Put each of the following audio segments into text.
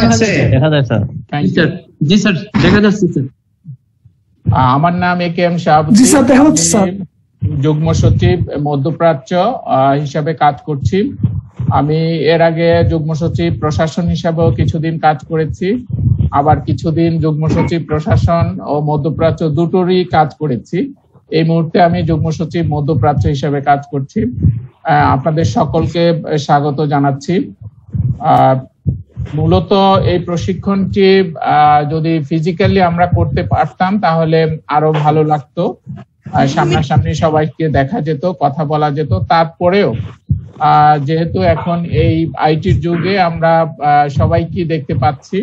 যাচ্ছে? দেখা যায় স্যার। জি স্যার, দেখা যাচ্ছে স্যার। আমার নাম AKM শাহাবুদ্দিন। জি স্যার, দেখা যাচ্ছে স্যার। যুগ্ম সচিব মধ্যপ্রাচ্য হিসাবে কাজ করছি। আমি এর আগে যুগ্ম সচিব প্রশাসন হিসাবেও কিছুদিন কাজ করেছি, আবার কিছুদিন যুগ্ম সচিব প্রশাসন ও মধ্যপ্রাচ্য দুটোরই কাজ করেছি। এই মুহূর্তে আমি যুগ্ম সচিব মধ্যপ্রাচ্য হিসাবে কাজ করছি। আপনাদের সকলকে স্বাগত জানাচ্ছি। মূলত এই প্রশিক্ষণটি যদি ফিজিক্যালি আমরা করতে পারতাম তাহলে আরো ভালো লাগতো, সামনাসামনি সবাইকে দেখা যেত, কথা বলা যেত। তারপরেও যেহেতু এখন এই আইটির যুগে আমরা সবাইকে দেখতে পাচ্ছি,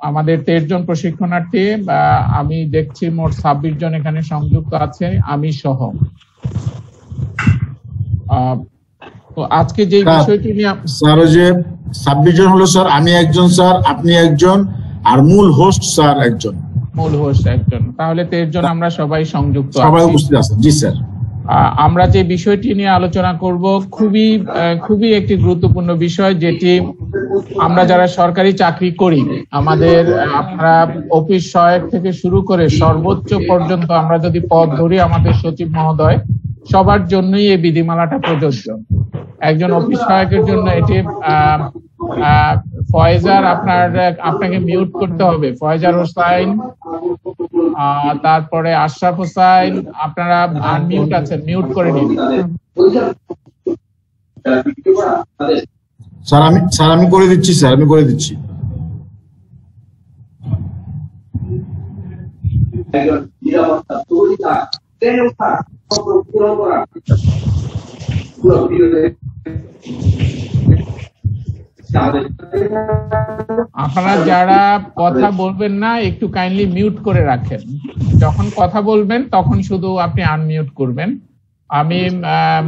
আমাদের 13 জন প্রশিক্ষণার্থী, আমি দেখছি মোট 26 জন এখানে সংযুক্ত আছে, আমি সহ। তো আজকে যে বিষয়টি নিয়ে স্যার, ওই যে 26 জন হলো স্যার, আমি একজন স্যার, আপনি একজন, আর মূল হোস্ট স্যার একজন। মূল হোস্ট একজন, তাহলে 13 জন আমরা সবাই সংযুক্ত, সবাই উপস্থিত আছেন। জি স্যার। আমরা যে বিষয়টি নিয়ে আলোচনা করব খুবই একটি গুরুত্বপূর্ণ বিষয়, যেটি আমরা যারা সরকারি চাকরি করি, আমাদের আপনারা অফিস সহায়ক থেকে শুরু করে সর্বোচ্চ পর্যন্ত আমরা যদি পদ ধরি, আমাদের সচিব মহোদয় সবার জন্যই এই বিধিমালাটা প্রযোজ্য। একজন অফিস সহায়কের জন্য এটি ফয়জার, আপনাকে মিউট করতে হবে। ফয়জার হোসাইন, তারপরে আশরাফ হোসাইন, আপনারা আনমিউট আছেন, মিউট করে নিন। স্যার আমি করে দিচ্ছি স্যার, আমি করে দিচ্ছি। আপনারা যারা কথা বলবেন না একটু কাইন্ডলি মিউট করে রাখেন। যখন কথা বলবেন তখন শুধু আপনি আনমিউট করবেন। আমি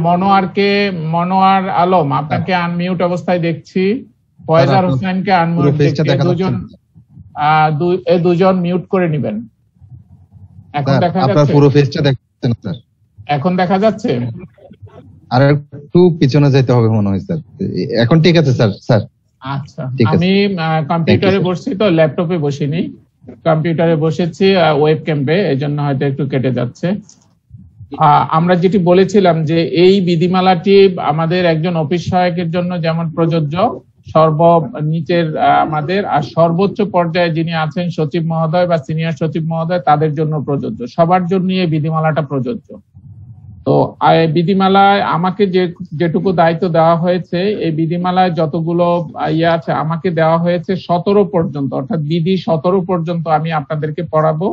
মনোয়ার আলম আপনাকে আনমিউট অবস্থায় দেখছি, ফয়জার হোসেনকে আনমিউট দেখছি। দুজন মিউট করে নেবেন। এখন দেখা যাচ্ছে? পুরো ফেসটা দেখছেন স্যার? এখন দেখা যাচ্ছে? আর একটু পিছনে যেতে হবে মনে হয় স্যার। এখন ঠিক আছে স্যার। স্যার আচ্ছা, আমি কম্পিউটারে বসছি তো, ল্যাপটপে বসিনি, কম্পিউটারে বসেছি ওয়েব ক্যাম্পে, এই জন্য হয়তো একটু কেটে যাচ্ছে। আমরা যেটি বলেছিলাম যে এই বিধিমালাটি আমাদের একজন অফিস সহায়কের জন্য যেমন প্রযোজ্য, নিচের আমাদের আর সর্বোচ্চ পর্যায়ে যিনি আছেন সচিব মহোদয় বা সিনিয়র সচিব মহোদয়, তাদের জন্য প্রযোজ্য। সবার জন্য এই বিধিমালাটা প্রযোজ্য। তো বিধিমালায় আমাকে যেটুকু দায়িত্ব দেওয়া হয়েছে, এই বিধিমালায় যতগুলো আছে আমাকে দেওয়া হয়েছে 17 পর্যন্ত, অর্থাৎ বিধি 17 পর্যন্ত আমি আপনাদেরকে পড়াবো।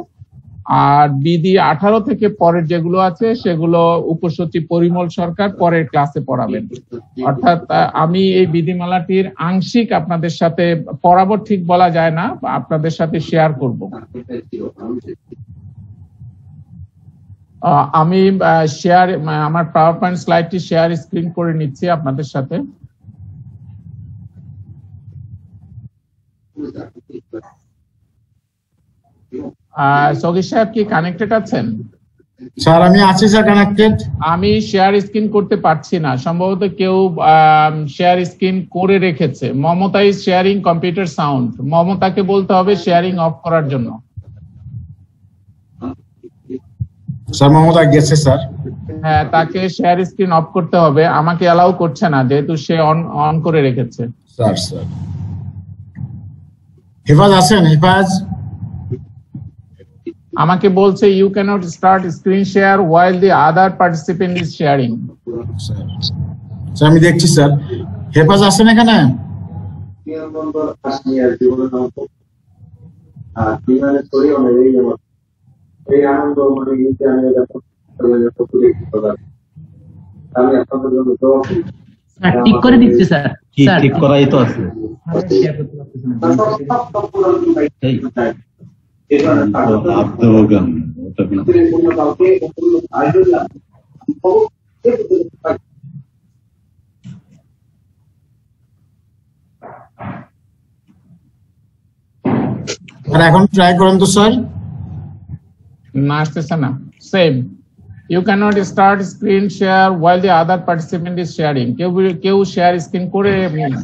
আর বিধি 18 থেকে পরের যেগুলো আছে সেগুলো উপসচিব পরিমল সরকার পরের ক্লাসে পড়াবেন। অর্থাৎ আমি এই বিধিমালাটির আংশিক আপনাদের সাথে পড়াবো, ঠিক বলা যায় না, আপনাদের সাথে শেয়ার করব। আমি আমার পাওয়ার পয়েন্ট স্লাইডটি শেয়ার স্ক্রিন করে নিচ্ছি আপনাদের সাথে। সগীর সাহেব কি কানেক্টেড আছেন? স্যার আমি আছি স্যার, কানেক্টেড। আমি শেয়ার স্ক্রিন করতে পারছি না, সম্ভবত কেউ শেয়ার স্ক্রিন করে রেখেছে। Mamata is sharing computer sound. মমতাকে বলতে হবে শেয়ারিং অফ করার জন্য। স্যার মমতা গেছে স্যার। হ্যাঁ, তাকে শেয়ার স্ক্রিন অফ করতে হবে, আমাকে অ্যালাউ করছে না যেহেতু সে অন করে রেখেছে। স্যার হেফাজ আছেন? হেফাজ আমাকে বলছে you cannot start screen share while the other participant is sharing. Sir আমি দেখছি স্যার। হেফাজ আছেন এখানে? এই আনন্দ মানে আমি ঠিক করে দিচ্ছি স্যার। ঠিক করাই তো আছে। এখন ট্রাই করেন তো স্যার। না, আসতেছে না। Same You cannot start screen share while the other participant is sharing. কেউ শেয়ার স্ক্রিন করে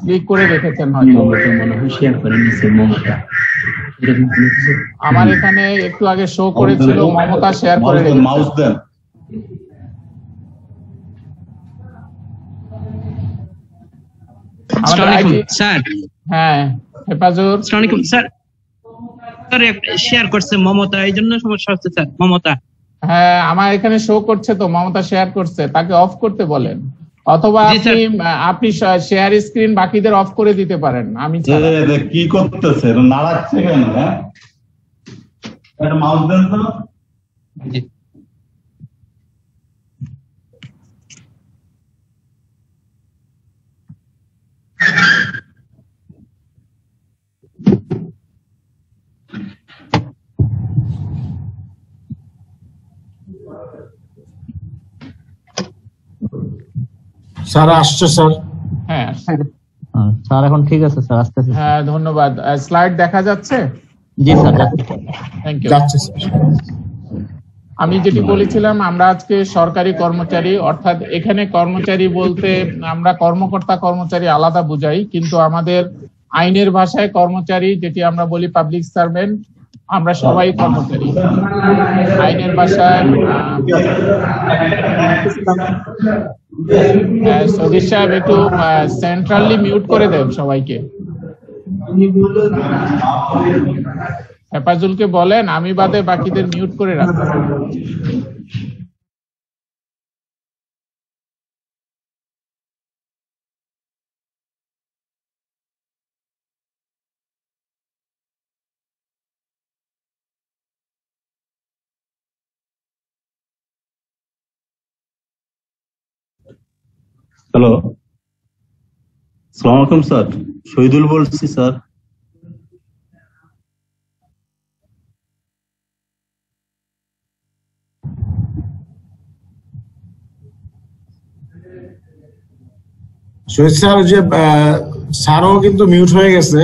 ক্লিক করে রেখেছেন হয়তো। মমতা মনে হয় শেয়ার করে নিছে মমতা। এরকম কোনো কিছু? আমার এখানে একটু আগে শো করেছিল মমতা শেয়ার করে রেখেছে। মাউস দেন। আমাদের আসসালামু আলাইকুম IT স্যার। হ্যাঁ হেফাজুর, আসসালামু আলাইকুম স্যার। স্যার শেয়ার করছে মমতা, এই জন্য সমস্যা হচ্ছে স্যার। মমতা হ্যাঁ আমার এখানে শো করছে তো মমতা শেয়ার করছে, তাকে অফ করতে বলেন, অথবা জি, স্যার। আপনি শেয়ার স্ক্রিন বাকিদের অফ করে দিতে পারেন। আমি ছাড়া। কি করতেছে? নাড়াচ্ছে কেন? হ্যাঁ, একটা মাউস দেন তো। জি। স্যার আসছে স্যার। হ্যাঁ স্যার এখন ঠিক আছে স্যার, আস্তে আস্তে। হ্যাঁ ধন্যবাদ। স্লাইড দেখা যাচ্ছে? জি স্যার, থ্যাংক ইউ। যাচ্ছে স্যার। আমি যেটি বলেছিলাম, আমরা আজকে সরকারি কর্মচারী, অর্থাৎ এখানে কর্মচারী বলতে আমরা কর্মকর্তা কর্মচারী আলাদা বুঝাই, কিন্তু আমাদের আইনের ভাষায় কর্মচারী যেটি আমরা বলি পাবলিক সার্ভেন্ট, আমরা সবাই কর্মচারী। আইনের ভাষায় সদীর সাহেব একটু সেন্ট্রালি মিউট করে দেন সবাইকে। হেফাজুলকে বলেন আমি বাদে বাকিদের মিউট করে রাখতে। হ্যালো, আসসালামু আলাইকুম স্যার, শহীদুল বলছি স্যার। শহীদ স্যার, যে স্যারও কিন্তু মিউট হয়ে গেছে,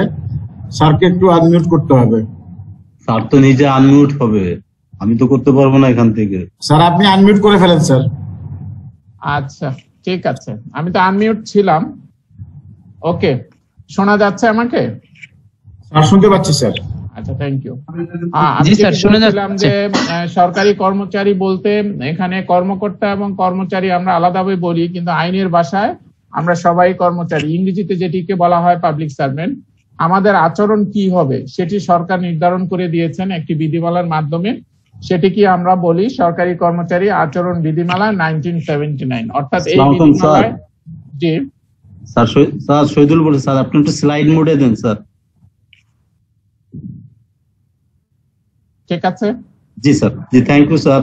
স্যারকে একটু আনমিউট করতে হবে। স্যার তো নিজে আনমিউট হবে, আমি তো করতে পারবো না এখান থেকে। স্যার আপনি আনমিউট করে ফেলেন স্যার। আচ্ছা ঠিক আছে, আমি তো আনমিউট ছিলাম। ওকে, শোনা যাচ্ছে আমাকে? স্যার শুনতে পাচ্ছি স্যার। আচ্ছা থ্যাংক ইউ। জি স্যার, শুনে বলছিলাম যে সরকারি কর্মচারী বলতে এখানে কর্মকর্তা এবং কর্মচারী আমরা আলাদাভাবে বলি, কিন্তু আইনের ভাষায় আমরা সবাই কর্মচারী। ইংরেজিতে যেটিকে বলা হয় পাবলিক সার্ভেন্ট। আমাদের আচরণ কি হবে সেটি সরকার নির্ধারণ করে দিয়েছেন একটি বিধিমালার মাধ্যমে। সেটি কি আমরা বলি সরকারি কর্মচারী আচরণ বিধিমালা 1979, অর্থাৎ এই বিধিমালায়। জি স্যার, স্যার শহীদুল বলছি স্যার, আপনি একটু স্লাইড মোডে দেন স্যার। ঠিক আছে। জি স্যার, জি থ্যাংক ইউ স্যার।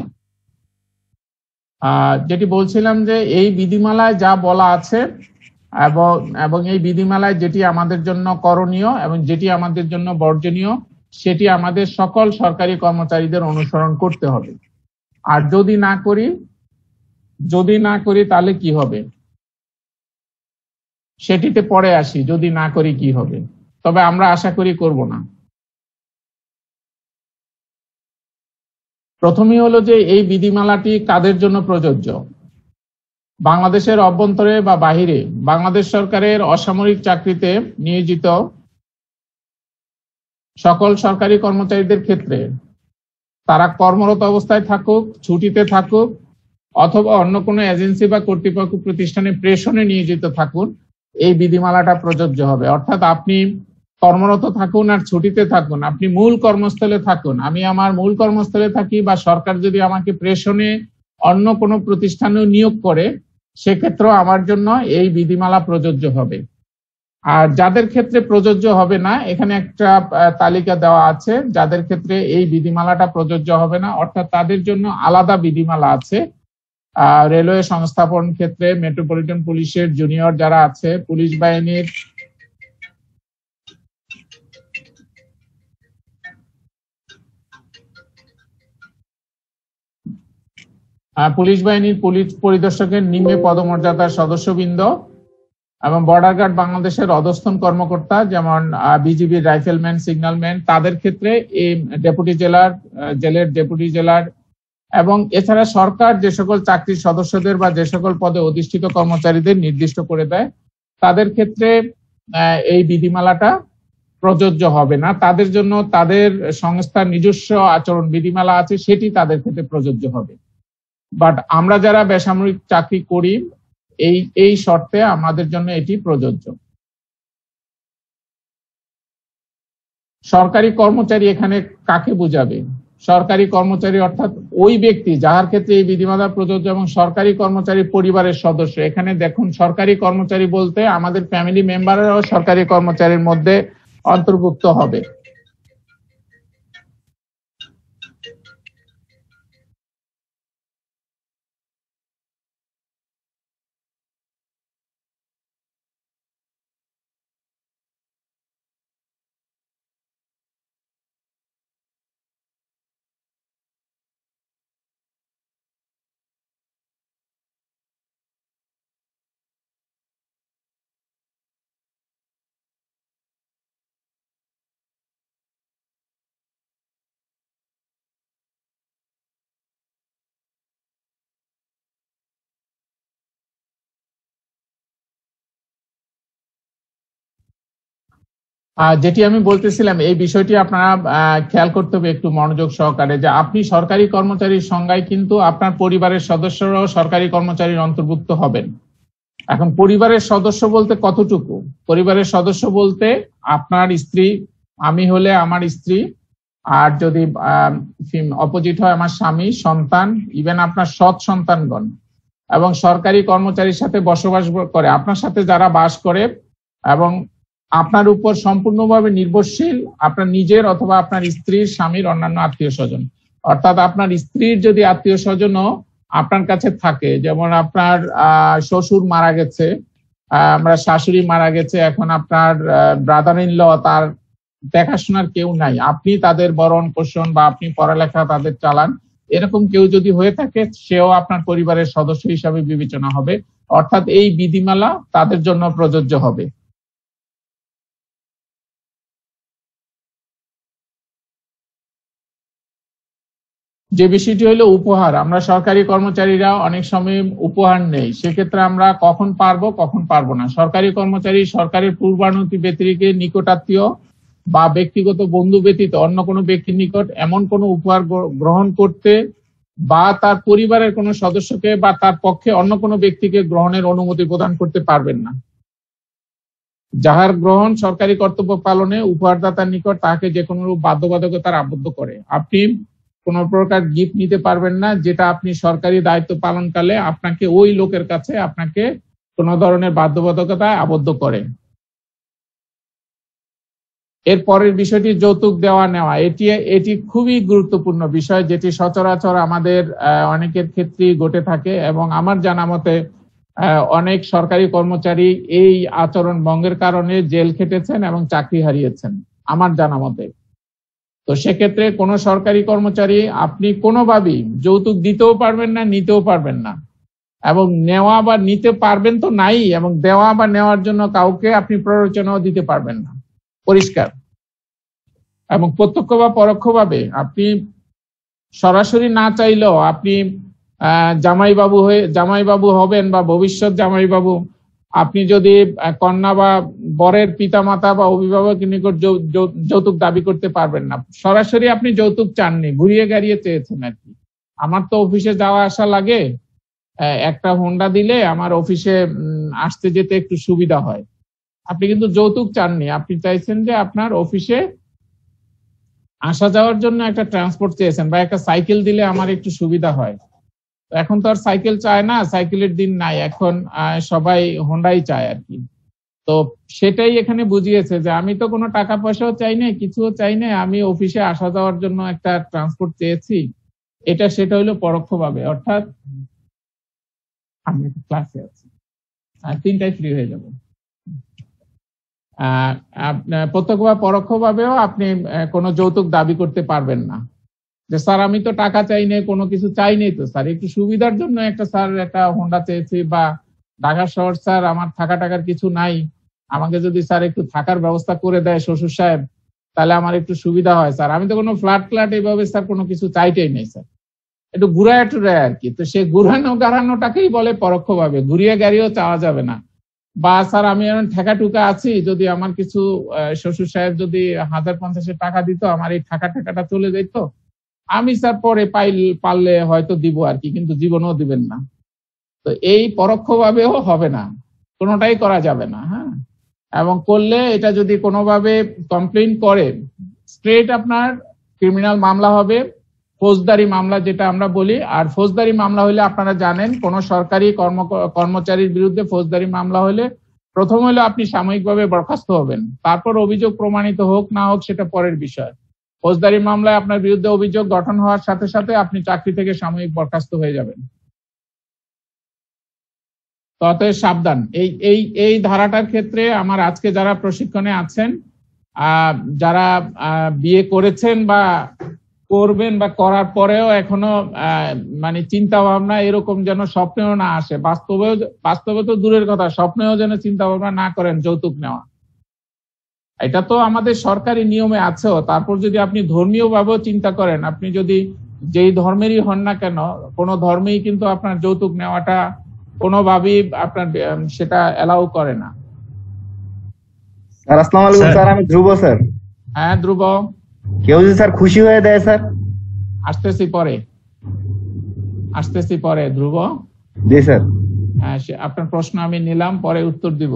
যেটি বলছিলাম যে এই বিধিমালায় যা বলা আছে এবং এই বিধিমালায় যেটি আমাদের জন্য করণীয় এবং যেটি আমাদের জন্য বর্জনীয়, সেটি আমাদের সকল সরকারি কর্মচারীদের অনুসরণ করতে হবে। আর যদি না করি তাহলে কি হবে সেটিতে পরে আসি। যদি না করি কি হবে, তবে আমরা আশা করি করব না। প্রথমেই হলো যে এই বিধিমালাটি কাদের জন্য প্রযোজ্য। বাংলাদেশের অভ্যন্তরে বা বাহিরে বাংলাদেশ সরকারের অসামরিক চাকরিতে নিয়োজিত সকল সরকারি কর্মচারীদের ক্ষেত্রে, তারা কর্মরত অবস্থায় থাকুক, ছুটিতে থাকুক, অথবা অন্য কোনো এজেন্সি বা কর্তৃপক্ষ প্রতিষ্ঠানে প্রেষণে নিয়োজিত থাকুন, এই বিধিমালাটা প্রযোজ্য হবে। অর্থাৎ আপনি কর্মরত থাকুন আর ছুটিতে থাকুন, আপনি মূল কর্মস্থলে থাকুন, আমি আমার মূল কর্মস্থলে থাকি, বা সরকার যদি আমাকে প্রেষণে অন্য কোনো প্রতিষ্ঠানে নিয়োগ করে, সেক্ষেত্রেও আমার জন্য এই বিধিমালা প্রযোজ্য হবে। আর যাদের ক্ষেত্রে প্রযোজ্য হবে না, এখানে একটা তালিকা দেওয়া আছে যাদের ক্ষেত্রে এই বিধিমালাটা প্রযোজ্য হবে না, অর্থাৎ তাদের জন্য আলাদা বিধিমালা আছে। রেলওয়ে সংস্থাপন ক্ষেত্রে, মেট্রোপলিটন পুলিশের জুনিয়র যারা আছে, পুলিশ বাহিনীর পুলিশ পরিদর্শকের নিম্নে পদমর্যাদার সদস্যবৃন্দ এবং বর্ডার গার্ড বাংলাদেশের অধস্তন কর্মকর্তা, যেমন বিজিবির রাইফেলম্যান, সিগন্যালম্যান, তাদের ক্ষেত্রে এই জেলের ডেপুটি জেলার এবং এছাড়া সরকার যে সকল চাকরির সদস্যদের বা যে সকল পদে অধিষ্ঠিত কর্মচারীদের নির্দিষ্ট করে দেয়, তাদের ক্ষেত্রে এই বিধিমালাটা প্রযোজ্য হবে না। তাদের জন্য তাদের সংস্থার নিজস্ব আচরণ বিধিমালা আছে, সেটি তাদের ক্ষেত্রে প্রযোজ্য হবে। বাট আমরা যারা বেসামরিক চাকরি করি এই শর্তে আমাদের জন্য এটি প্রযোজ্য। সরকারি কর্মচারী এখানে কাকে বোঝাবে? সরকারি কর্মচারী অর্থাৎ ওই ব্যক্তি যার ক্ষেত্রে এই বিধিমালা প্রযোজ্য এবং সরকারি কর্মচারী পরিবারের সদস্য। এখানে দেখুন, সরকারি কর্মচারী বলতে আমাদের ফ্যামিলি মেম্বাররাও সরকারি কর্মচারীর মধ্যে অন্তর্ভুক্ত হবে। যেটি আমি বলতেছিলাম, এই বিষয়টি আপনারা খেয়াল করতে হবে একটু মনোযোগ সহকারে, যে আপনি সরকারি কর্মচারীর সংজ্ঞায় কিন্তু আপনার পরিবারের সদস্যরাও সরকারি কর্মচারীর অন্তর্ভুক্ত হবেন। এখন পরিবারের সদস্য বলতে কতটুকু? পরিবারের সদস্য বলতে আপনার স্ত্রী, আমি হলে আমার স্ত্রী, আর যদি অপোজিট হয় আমার স্বামী, সন্তান, ইভেন আপনার সৎ সন্তানগণ, এবং সরকারি কর্মচারীর সাথে বসবাস করে, আপনার সাথে যারা বাস করে এবং আপনার উপর সম্পূর্ণভাবে নির্ভরশীল আপনার নিজের অথবা আপনার স্ত্রীর, স্বামীর অন্যান্য আত্মীয় স্বজন। অর্থাৎ আপনার স্ত্রীর যদি আত্মীয় স্বজনও আপনার কাছে থাকে, যেমন আপনার শ্বশুর মারা গেছে, আমরা শাশুড়ি মারা গেছে, এখন আপনার ব্রাদার ইন ল, তার দেখাশোনার কেউ নাই, আপনি তাদের বরণ পোষণ বা আপনি পড়ালেখা তাদের চালান, এরকম কেউ যদি হয়ে থাকে, সেও আপনার পরিবারের সদস্য হিসাবে বিবেচনা হবে। অর্থাৎ এই বিধিমালা তাদের জন্য প্রযোজ্য হবে। যে বিষয়টি হলো উপহার, আমরা সরকারি কর্মচারীরা অনেক সময় উপহার নেই, সেক্ষেত্রে আমরা কখন পারবো কখন পারবো না। সরকারি কর্মচারী সরকারের পূর্বানুমতি ব্যতিরিক্ত নিকটাত্মীয় বা ব্যক্তিগত বন্ধু ব্যতীত অন্য কোনো ব্যক্তির নিকট এমন কোনো উপহার গ্রহণ করতে বা তার পরিবারের কোনো সদস্যকে বা তার পক্ষে অন্য কোনো ব্যক্তিকে গ্রহণের অনুমতি প্রদান করতে পারবেন না। যাহার গ্রহণ সরকারি কর্তব্য পালনে উপহারদাতার নিকট তাকে যে কোনো বাধ্যবাধকতার আবদ্ধ করে। আপনি কোন প্রকার গিফট নিতে পারবেন না যেটা আপনি সরকারি দায়িত্ব পালনকালে আপনাকে ওই লোকের কাছে আপনাকে কোন ধরনের বাধ্যবাধকতায় আবদ্ধ করে। এর পরের বিষয়টি যৌতুক দেওয়া নেওয়া। এটি খুবই গুরুত্বপূর্ণ বিষয়, যেটি সচরাচর আমাদের অনেকের ক্ষেত্রেই ঘটে থাকে এবং আমার জানা মতে অনেক সরকারি কর্মচারী এই আচরণ ভঙ্গের কারণে জেল খেটেছেন এবং চাকরি হারিয়েছেন আমার জানা মতে। তো সেক্ষেত্রে কোন সরকারি কর্মচারী আপনি কোনোভাবেই যৌতুক দিতেও পারবেন না, নিতেও পারবেন না, এবং নেওয়া বা নিতে পারবেন তো নাই, এবং দেওয়া বা নেওয়ার জন্য কাউকে আপনি প্ররোচনাও দিতে পারবেন না, পরিষ্কার। এবং প্রত্যক্ষ বা পরোক্ষভাবে আপনি সরাসরি না চাইলেও আপনি জামাইবাবু হবেন বা ভবিষ্যৎ জামাইবাবু, আপনি যদি কন্যা বা বরের পিতামাতা বা অভিভাবকের নিকট যৌতুক দাবি করতে পারবেন না। সরাসরি আপনি যৌতুক চাননি, ঘুরিয়ে গাড়িয়ে চেয়েছেন আর কি। আমার তো অফিসে যাওয়া আসা লাগে, একটা হোন্ডা দিলে আমার অফিসে আসতে যেতে একটু সুবিধা হয়। আপনি কিন্তু যৌতুক চাননি, আপনি চাইছেন যে আপনার অফিসে আসা যাওয়ার জন্য একটা ট্রান্সপোর্ট চেয়েছেন, বা একটা সাইকেল দিলে আমার একটু সুবিধা হয়। এখন তো আর সাইকেল চায় না, সাইকেলের দিন নাই, এখন সবাই হোন্ডাই চায় আর কি। তো সেটাই এখানে বুঝিয়েছে যে আমি তো কোনো টাকা পয়সাও চাই না, কিছুও চাই না, আমি অফিসে আসা যাওয়ার জন্য একটা ট্রান্সপোর্ট চেয়েছি। সেটা হলো পরোক্ষভাবে, অর্থাৎ আমি ক্লাসে আছি, 3টায় ফ্রি হয়ে যাব। প্রত্যক্ষ বা পরোক্ষভাবেও আপনি কোনো যৌতুক দাবি করতে পারবেন না, যে স্যার আমি তো টাকা চাই নাই, কোনো কিছু চাই নাই তো স্যার, একটু সুবিধার জন্য একটা হোন্ডা চেয়েছি, বা ঢাকা শহর স্যার আমার টাকার কিছু নাই, আমাকে যদি স্যার একটু থাকার ব্যবস্থা করে দেয় শ্বশুর সাহেব, তাহলে আমার একটু সুবিধা হয় স্যার, আমি তো কোনো ফ্ল্যাট এইভাবে স্যার কোনো কিছু চাইতেই নেই স্যার। একটু ঘুরায় টুরায় আর কি। তো সেই ঘুরানো গাড়ানোটাকেই বলে পরোক্ষভাবে, ঘুরিয়ে গাড়িও চাওয়া যাবে না। বা স্যার আমি ঠেকা টুকা আছি, যদি আমার কিছু শ্বশুর সাহেব যদি 1050 টাকা দিত, আমার এই টাকাটা চলে যেত, আমি স্যার পরে পারলে হয়তো দিব আর কি, কিন্তু জীবনেও দিবেন না। তো এই পরোক্ষভাবেও হবে না, কোনোটাই করা যাবে না। হ্যাঁ, এবং করলে এটা যদি কোনোভাবে কমপ্লেইন করে, স্ট্রেট আপনার ক্রিমিনাল মামলা হবে, ফৌজদারি মামলা যেটা আমরা বলি। আর ফৌজদারি মামলা হলে আপনারা জানেন, কোন সরকারি কর্মচারীর বিরুদ্ধে ফৌজদারি মামলা হলে প্রথম হলো আপনি সাময়িকভাবে বরখাস্ত হবেন, তারপর অভিযোগ প্রমাণিত হোক না হোক সেটা পরের বিষয়। ফৌজদারি মামলায় আপনার বিরুদ্ধে অভিযোগ গঠন হওয়ার সাথে সাথে আপনি চাকরি থেকে সাময়িক বরখাস্ত হয়ে যাবেন। ততই সাবধান। এই ধারাটার ক্ষেত্রে আমার আজকে যারা প্রশিক্ষণে আছেন, যারা বিয়ে করেছেন বা করবেন বা করার পরেও এখনো মানে চিন্তা ভাবনা এরকম যেন স্বপ্নেও না আসে, বাস্তবে তো দূরের কথা, স্বপ্নেও যেন চিন্তা ভাবনা না করেন যৌতুক নেওয়া। এটা তো আমাদের সরকারি নিয়মে আছেও। তারপর যদি আপনি ধর্মীয় ভাবেও চিন্তা করেন, আপনি যদি যেই ধর্মেরই হন না কেন, কোন ধর্মেই কিন্তু আপনার যৌতুক নেওয়াটা কোনোভাবেই আপনার সেটা এলাও করে না। স্যার আসসালামু আলাইকুম। স্যার আমি ধ্রুব স্যার। হ্যাঁ ধ্রুব, কেউ যদি স্যার খুশি হয়ে দেয় স্যার? আসতেছি পরে ধ্রুব। জি স্যার। হ্যাঁ, আপনার প্রশ্ন আমি নিলাম, পরে উত্তর দিব।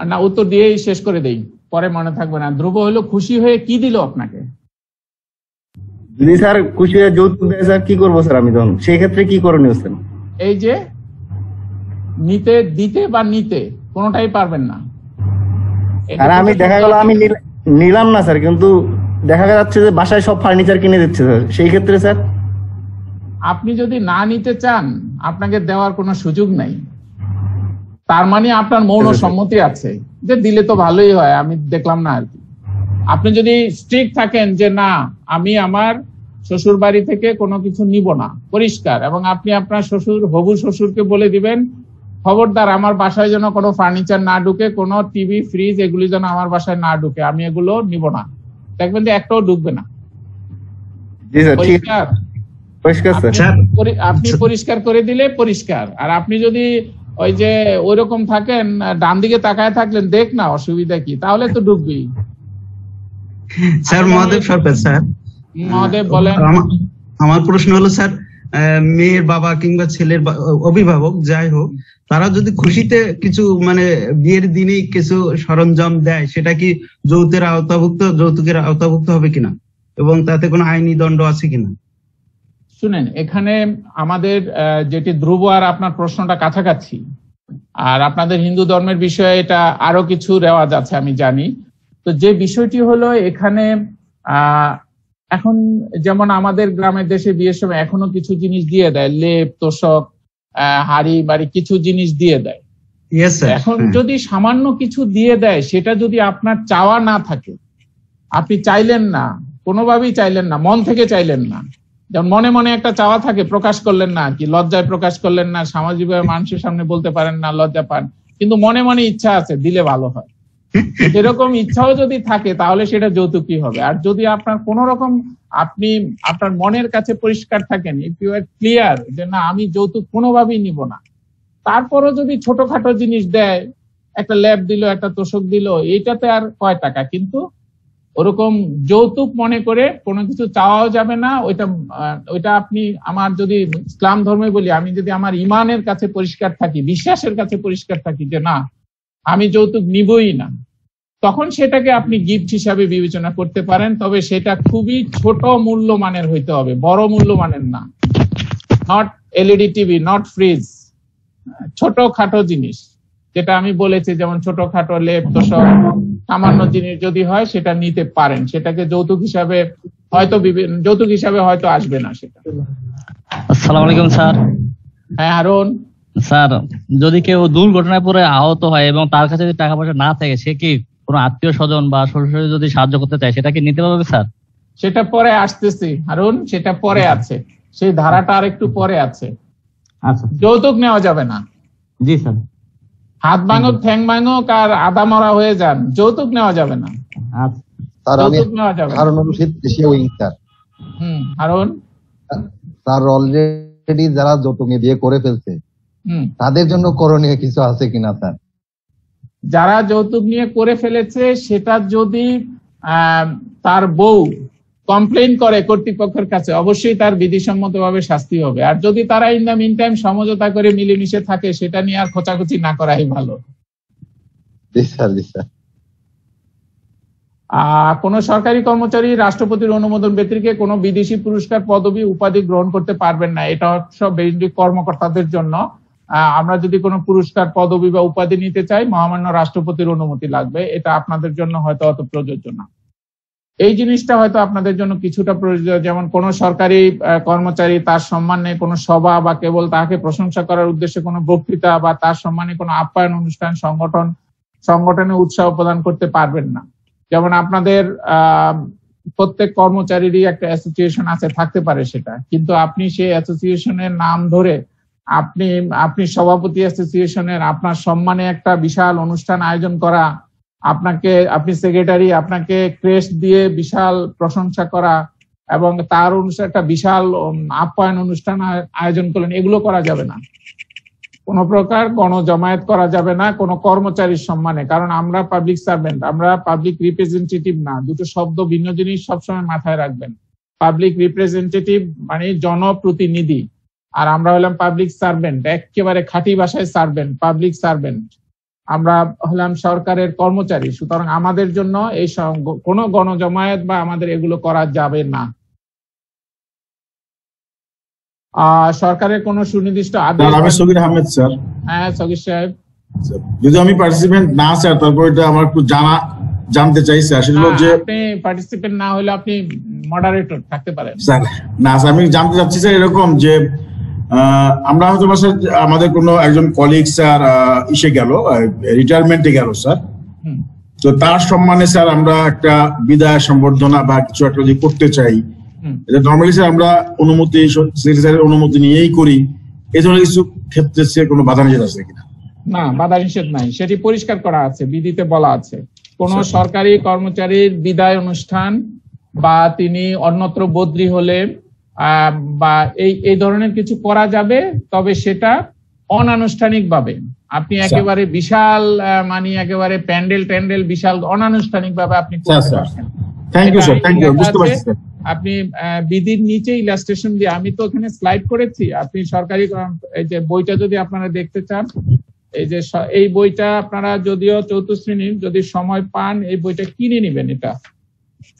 না, উত্তর দিয়েই শেষ করে দেই, পরে মনে থাকবে না। ধ্রুব হলো খুশি হয়ে কি দিল আপনাকে? যদি স্যার খুশি হয়ে যৌতুক দেয় স্যার, কি করবো স্যার আমি তখন? সেই ক্ষেত্রে কি করণীয় স্যার? এই যে দিতে বা নিতে কোনোটাই পারবেন না। আর আমি দেখা গেল আমি নিলাম না স্যার, কিন্তু দেখা যাচ্ছে যে বাসায় সব ফার্নিচার কিনে দিচ্ছে স্যার, সেই ক্ষেত্রে স্যার? আপনি যদি না নিতে চান, আপনাকে দেওয়ার কোনো সুযোগ নাই। তার মানে আপনার মৌন সম্মতি আছে যে দিলে তো ভালোই হয়, আমি দেখলাম না আর কি। আপনি যদি স্ট্রিক্ট থাকেন যে না, আমি আমার শ্বশুর বাড়ি থেকে কোনো কিছু নিব না, পরিষ্কার, এবং আপনি আপনার হবু শ্বশুরকে বলে দিবেন, খবরদার আমার বাসায় যেন কোনো ফার্নিচার না ঢুকে, কোনো টিভি ফ্রিজ এগুলি যেন আমার বাসায় না ঢুকে, আমি এগুলো নিব না, দেখবেন যে একটাও ঢুকবে না। আপনি পরিষ্কার করে দিলে পরিষ্কার। আর আপনি যদি ওই যে ওইরকম থাকেন, ডান দিকে তাকায় থাকলেন, দেখ না অসুবিধা কি, তাহলে তো ঢুকবেই। স্যার মহাদেব সরকার। স্যার মহাদেব বলেন। আমার প্রশ্ন হলো স্যার, মেয়ের বাবা কিংবা ছেলের অভিভাবক যাই হোক, তারা যদি খুশিতে কিছু মানে বিয়ের দিনেই কিছু সরঞ্জাম দেয়, সেটা কি যৌতুকের আওতাভুক্ত হবে কিনা, এবং তাতে কোনো আইনি দণ্ড আছে কিনা? শুনেন, এখানে আমাদের যেটি ধ্রুব আর আপনার প্রশ্নটা কাছাকাছি, আর আপনাদের হিন্দু ধর্মের বিষয়ে এটা আরো কিছু রেওয়াজ আছে আমি জানি। তো যে বিষয়টি হলো এখানে এখন যেমন আমাদের গ্রামের দেশে বিয়ের সময় এখনো কিছু জিনিস দিয়ে দেয়, লেপ তোষক হাড়ি বাড়ি কিছু জিনিস দিয়ে দেয়। এখন যদি সামান্য কিছু দিয়ে দেয়, সেটা যদি আপনার চাওয়া না থাকে, আপনি চাইলেন না, কোনোভাবেই চাইলেন না, মন থেকে চাইলেন না, যেমন মনে মনে একটা চাওয়া থাকে, প্রকাশ করলেন না কি, লজ্জায় প্রকাশ করলেন না, সামাজিকভাবে মানুষের সামনে বলতে পারেন না, লজ্জা পান, কিন্তু মনে মনে ইচ্ছা আছে দিলে ভালো হয়, এরকম ইচ্ছাও যদি থাকে, তাহলে সেটা যৌতুকই হবে। আর যদি আপনার কোন রকম আপনি আপনার মনের কাছে পরিষ্কার থাকেন, ইফ ইউ আর ক্লিয়ার যে না আমি যৌতুক কোনোভাবেই নিব না, তারপরও যদি ছোটখাটো জিনিস দেয়, একটা ল্যাপ দিল, একটা তোষক দিল, এইটাতে আর কয় টাকা, কিন্তু ওরকম যৌতুক মনে করে কোনো কিছু চাওয়াও যাবে না। ওইটা আপনি আমার যদি ইসলাম ধর্মে বলি, আমি যদি আমার ইমানের কাছে পরিষ্কার থাকি, বিশ্বাসের কাছে পরিষ্কার থাকি যে না আমি যৌতুক নিবই না, তখন সেটাকে আপনি গিফট হিসাবে বিবেচনা করতে পারেন। তবে সেটা খুবই ছোট মূল্যমানের হইতে হবে, বড় মূল্যমানের না। Not LED TV, not fridge, ছোটখাটো জিনিস যেটা আমি বলেছি, যেমন ছোটখাটো লেপ তোষক সামান্য জিনিস যদি হয় সেটা নিতে পারেন, সেটাকে যৌতুক হিসাবে হয়তো আসবে না সেটা। আসসালামু আলাইকুম স্যার। হ্যাঁ হারুন। স্যার, যদি কেউ দুর্ঘটনায় পড়ে আহত হয় এবং তার কাছে যদি টাকা পয়সা না থাকে, সে কি কোনো আত্মীয় স্বজন বা শ্বশুর যদি সাহায্য করতে চায়, সেটা কি নিতে পারবে স্যার? সেটা পরে আসতেছি হারুন, সেটা পরে আছে, সেই ধারাটা আর একটু পরে আছে। আচ্ছা, যৌতুক নেওয়া যাবে না। জি স্যার। হাত ভাঙুক, ঠ্যাং ভাঙুক আর আদা মরা হয়ে যান, যৌতুক নেওয়া যাবে না। স্যার আমি যৌতুক নেওয়া যাবে না। Harun Rashid Asia wing sir. Harun sir already যারা যৌতুক নিয়ে বিয়ে করে ফেলছে তাদের জন্য করণীয় কিছু আছে কিনা স্যার? যারা যৌতুক নিয়ে করে ফেলেছে সেটা যদি তার বউ কমপ্লেইন করে কর্তৃপক্ষের কাছে, অবশ্যই তার বিধিসম্মতভাবে শাস্তি হবে। আর যদি তারা ইন দ্য মিন টাইম সমঝোতা করে মিলেমিশে থাকে, সেটা নিয়ে আর খোঁচাখুচি না করাই ভালো। জি স্যার, জি স্যার। কোন সরকারি কর্মচারী রাষ্ট্রপতির অনুমোদন ব্যতিরেকে কোনো বিদেশি পুরস্কার, পদবি, উপাধি গ্রহণ করতে পারবেন না। এটা সব বেসিক কর্মকর্তাদের জন্য। আমরা যদি কোনো পুরস্কার, পদবি বা উপাধি নিতে চাই, মহামান্য রাষ্ট্রপতির অনুমতি লাগবে। এটা আপনাদের জন্য হয়তো অত প্রযোজ্য না। এই জিনিসটা হয়তো আপনাদের জন্য কিছুটা প্রযোজ্য, যেমন কোন সরকারি কর্মচারী তার সম্মানে কোনো সভা বা কেবল তাকে প্রশংসা করার উদ্দেশ্যে কোনো বক্তৃতা বা তার সম্মানে কোনো আপ্যায়ন অনুষ্ঠান, সংগঠনে উৎসাহ প্রদান করতে পারবেন না। যেমন আপনাদের প্রত্যেক কর্মচারীরই একটা অ্যাসোসিয়েশন আছে, থাকতে পারে সেটা, কিন্তু আপনি সেই অ্যাসোসিয়েশনের নাম ধরে আপনি সভাপতি অ্যাসোসিয়েশনের আপনার সম্মানে একটা বিশাল অনুষ্ঠান আয়োজন করা, আপনি সেক্রেটারি, আপনাকে ক্রেস্ট দিয়ে বিশাল প্রশংসা করা এবং তার অনুসারে একটা বিশাল আপ্যায়ন অনুষ্ঠান আয়োজন করলেন, এগুলো করা যাবে না। কোন প্রকার গণজমায়েত করা যাবে না কোন কর্মচারীর সম্মানে, কারণ আমরা পাবলিক সার্ভেন্ট, আমরা পাবলিক রিপ্রেজেন্টেটিভ না। দুটো শব্দ ভিন্ন জিনিস, সবসময় মাথায় রাখবেন। পাবলিক রিপ্রেজেন্টেটিভ মানে জনপ্রতিনিধি, আর আমরা হলাম পাবলিক সার্ভেন্ট, একেবারে খাঁটি ভাষায় সার্ভেন্ট, পাবলিক সার্ভেন্ট। আমরা হলাম সরকারের কর্মচারী। সুতরাং আমাদের জন্য এই কোনো গণজমায়েত বা আমাদের এগুলো করা যাবে না। সরকারের কোন সুনির্দিষ্ট আদেশ। আমি সগির আহমেদ স্যার। হ্যাঁ সগির সাহেব। যদি আমি পার্টিসিপেন্ট না স্যার, তারপর এটা আমার একটু জানতে চাই স্যার, সেটা হলো যে আপনি পার্টিসিপেন্ট না হলে আপনি মডারেটর থাকতে পারেন। স্যার না স্যার, আমি জানতে চাচ্ছি স্যার এরকম যে আমরা হয়তো স্যার আমাদের কোনো একজন কলিগ স্যার ইসে গেল, রিটায়ারমেন্টে গেল স্যার, তো তার সম্মানে স্যার আমরা একটা বিদায় সম্বর্ধনা বা কিছু একটা যদি করতে চাই, এটা নর্মালি স্যার আমরা অনুমতি, সেক্রেটারির অনুমতি নিয়েই করি। এই ধরনের কিছু ক্ষেত্রে কোনো বাধা নিষেধ আছে কিনা? না, বাধা নিষেধ নাই, সেটি পরিষ্কার করা আছে, বিধিতে বলা আছে। কোন সরকারি কর্মচারীর বিদায় অনুষ্ঠান বা তিনি অন্যত্র বদলি হলে বা এই ধরনের কিছু করা যাবে, তবে সেটা অনানুষ্ঠানিক ভাবে। আপনি একেবারে বিশাল একেবারে প্যান্ডেল বিশাল অনানুষ্ঠানিক ভাবে আপনি করতে পারছেন। Thank you sir, thank you, বুঝতে পারছি স্যার। আপনি বিধির নিচে ইলাস্ট্রেশন দিয়ে, আমি তো ওখানে স্লাইড করেছি, আপনি সরকারি এই যে বইটা যদি আপনারা দেখতে চান, এই বইটা আপনারা যদিও 4th শ্রেণীর, যদি সময় পান এই বইটা কিনে নিবেন। এটা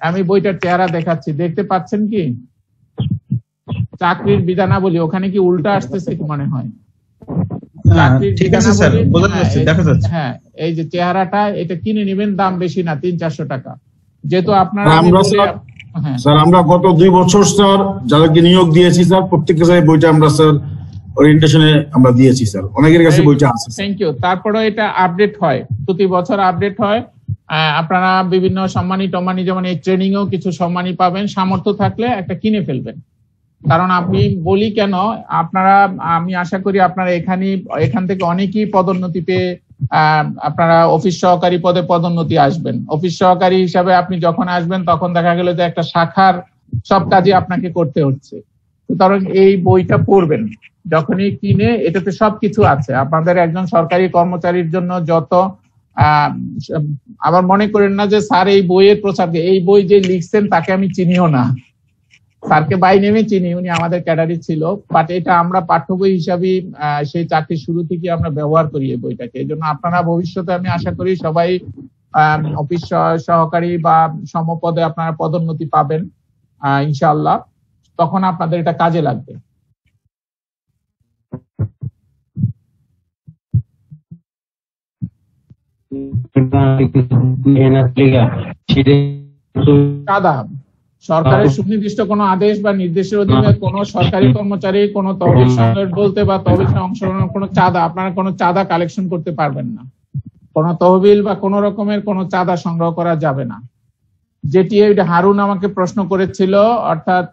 আমি বইটার চেহারা দেখাচ্ছি, দেখতে পাচ্ছেন কি? চাকরির বিধানাবলী, ওখানে কি উল্টা আসতেছে কি মনে হয়? ঠিক আছে স্যার, বোঝা যাচ্ছে, দেখা যাচ্ছে। হ্যাঁ, এই যে চেহারাটা, এটা কিনে নিবেন, দাম বেশি না, 300-400 টাকা। যেহেতু আপনারা স্যার আমরা গত 2 বছর স্যার যাদেরকে নিয়োগ দিয়েছি স্যার, প্রত্যেকটা স্যার বইটা আমরা স্যার ওরিয়েন্টেশনে আমরা দিয়েছি স্যার, অনেকের কাছে বইটা আছে। Thank you. তারপরে এটা আপডেট হয়, প্রতি বছর আপডেট হয়। আপনারা বিভিন্ন সম্মানী যেমন এই ট্রেনিং এও কিছু সম্মানী পাবেন, সামর্থ্য থাকলে একটা কিনে ফেলবেন। কারণ আমি বলি কেন, আমি আশা করি আপনারা এখান থেকে অনেকেই পদোন্নতি পেয়ে আপনারা অফিস সহকারী পদে পদোন্নতি আসবেন। অফিস সহকারী হিসাবে আপনি যখন আসবেন, তখন দেখা গেল যে একটা শাখার সব কাজই আপনাকে করতে হচ্ছে। সুতরাং এই বইটা পড়বেন যখনই কিনে, এটাতে সবকিছু আছে আপনাদের একজন সরকারি কর্মচারীর জন্য। যত আবার মনে করেন না যে স্যার এই বইয়ের প্রচার, এই বই যে লিখছেন তাকে আমি চিনিও না, স্যারকে বাই নেমে চিনি, উনি আমাদের ক্যাডারই ছিল, বাট এটা আমরা পাঠ্য বই হিসাবে সেই চাকরির শুরু থেকে আমরা ব্যবহার করি এই বইটাকে। এই জন্য আপনারা ভবিষ্যতে আমি আশা করি সবাই অফিস সহকারী বা সমপদে আপনারা পদোন্নতি পাবেন ইনশাআল্লাহ, তখন আপনাদের এটা কাজে লাগবে। সরকারের সুনির্দিষ্ট কোন আদেশ বা নির্দেশের অধীনে কোন সরকারি কর্মচারী কোন তহবিল সংগ্রহ বলতে বা তহবিল অংশগ্রহণ কোন চাঁদা, আপনারা কোন চাঁদা কালেকশন করতে পারবেন না। কোন তহবিল বা কোন রকমের কোন চাঁদা সংগ্রহ করা যাবে না। যেটি হারুন আমাকে প্রশ্ন করেছিল, অর্থাৎ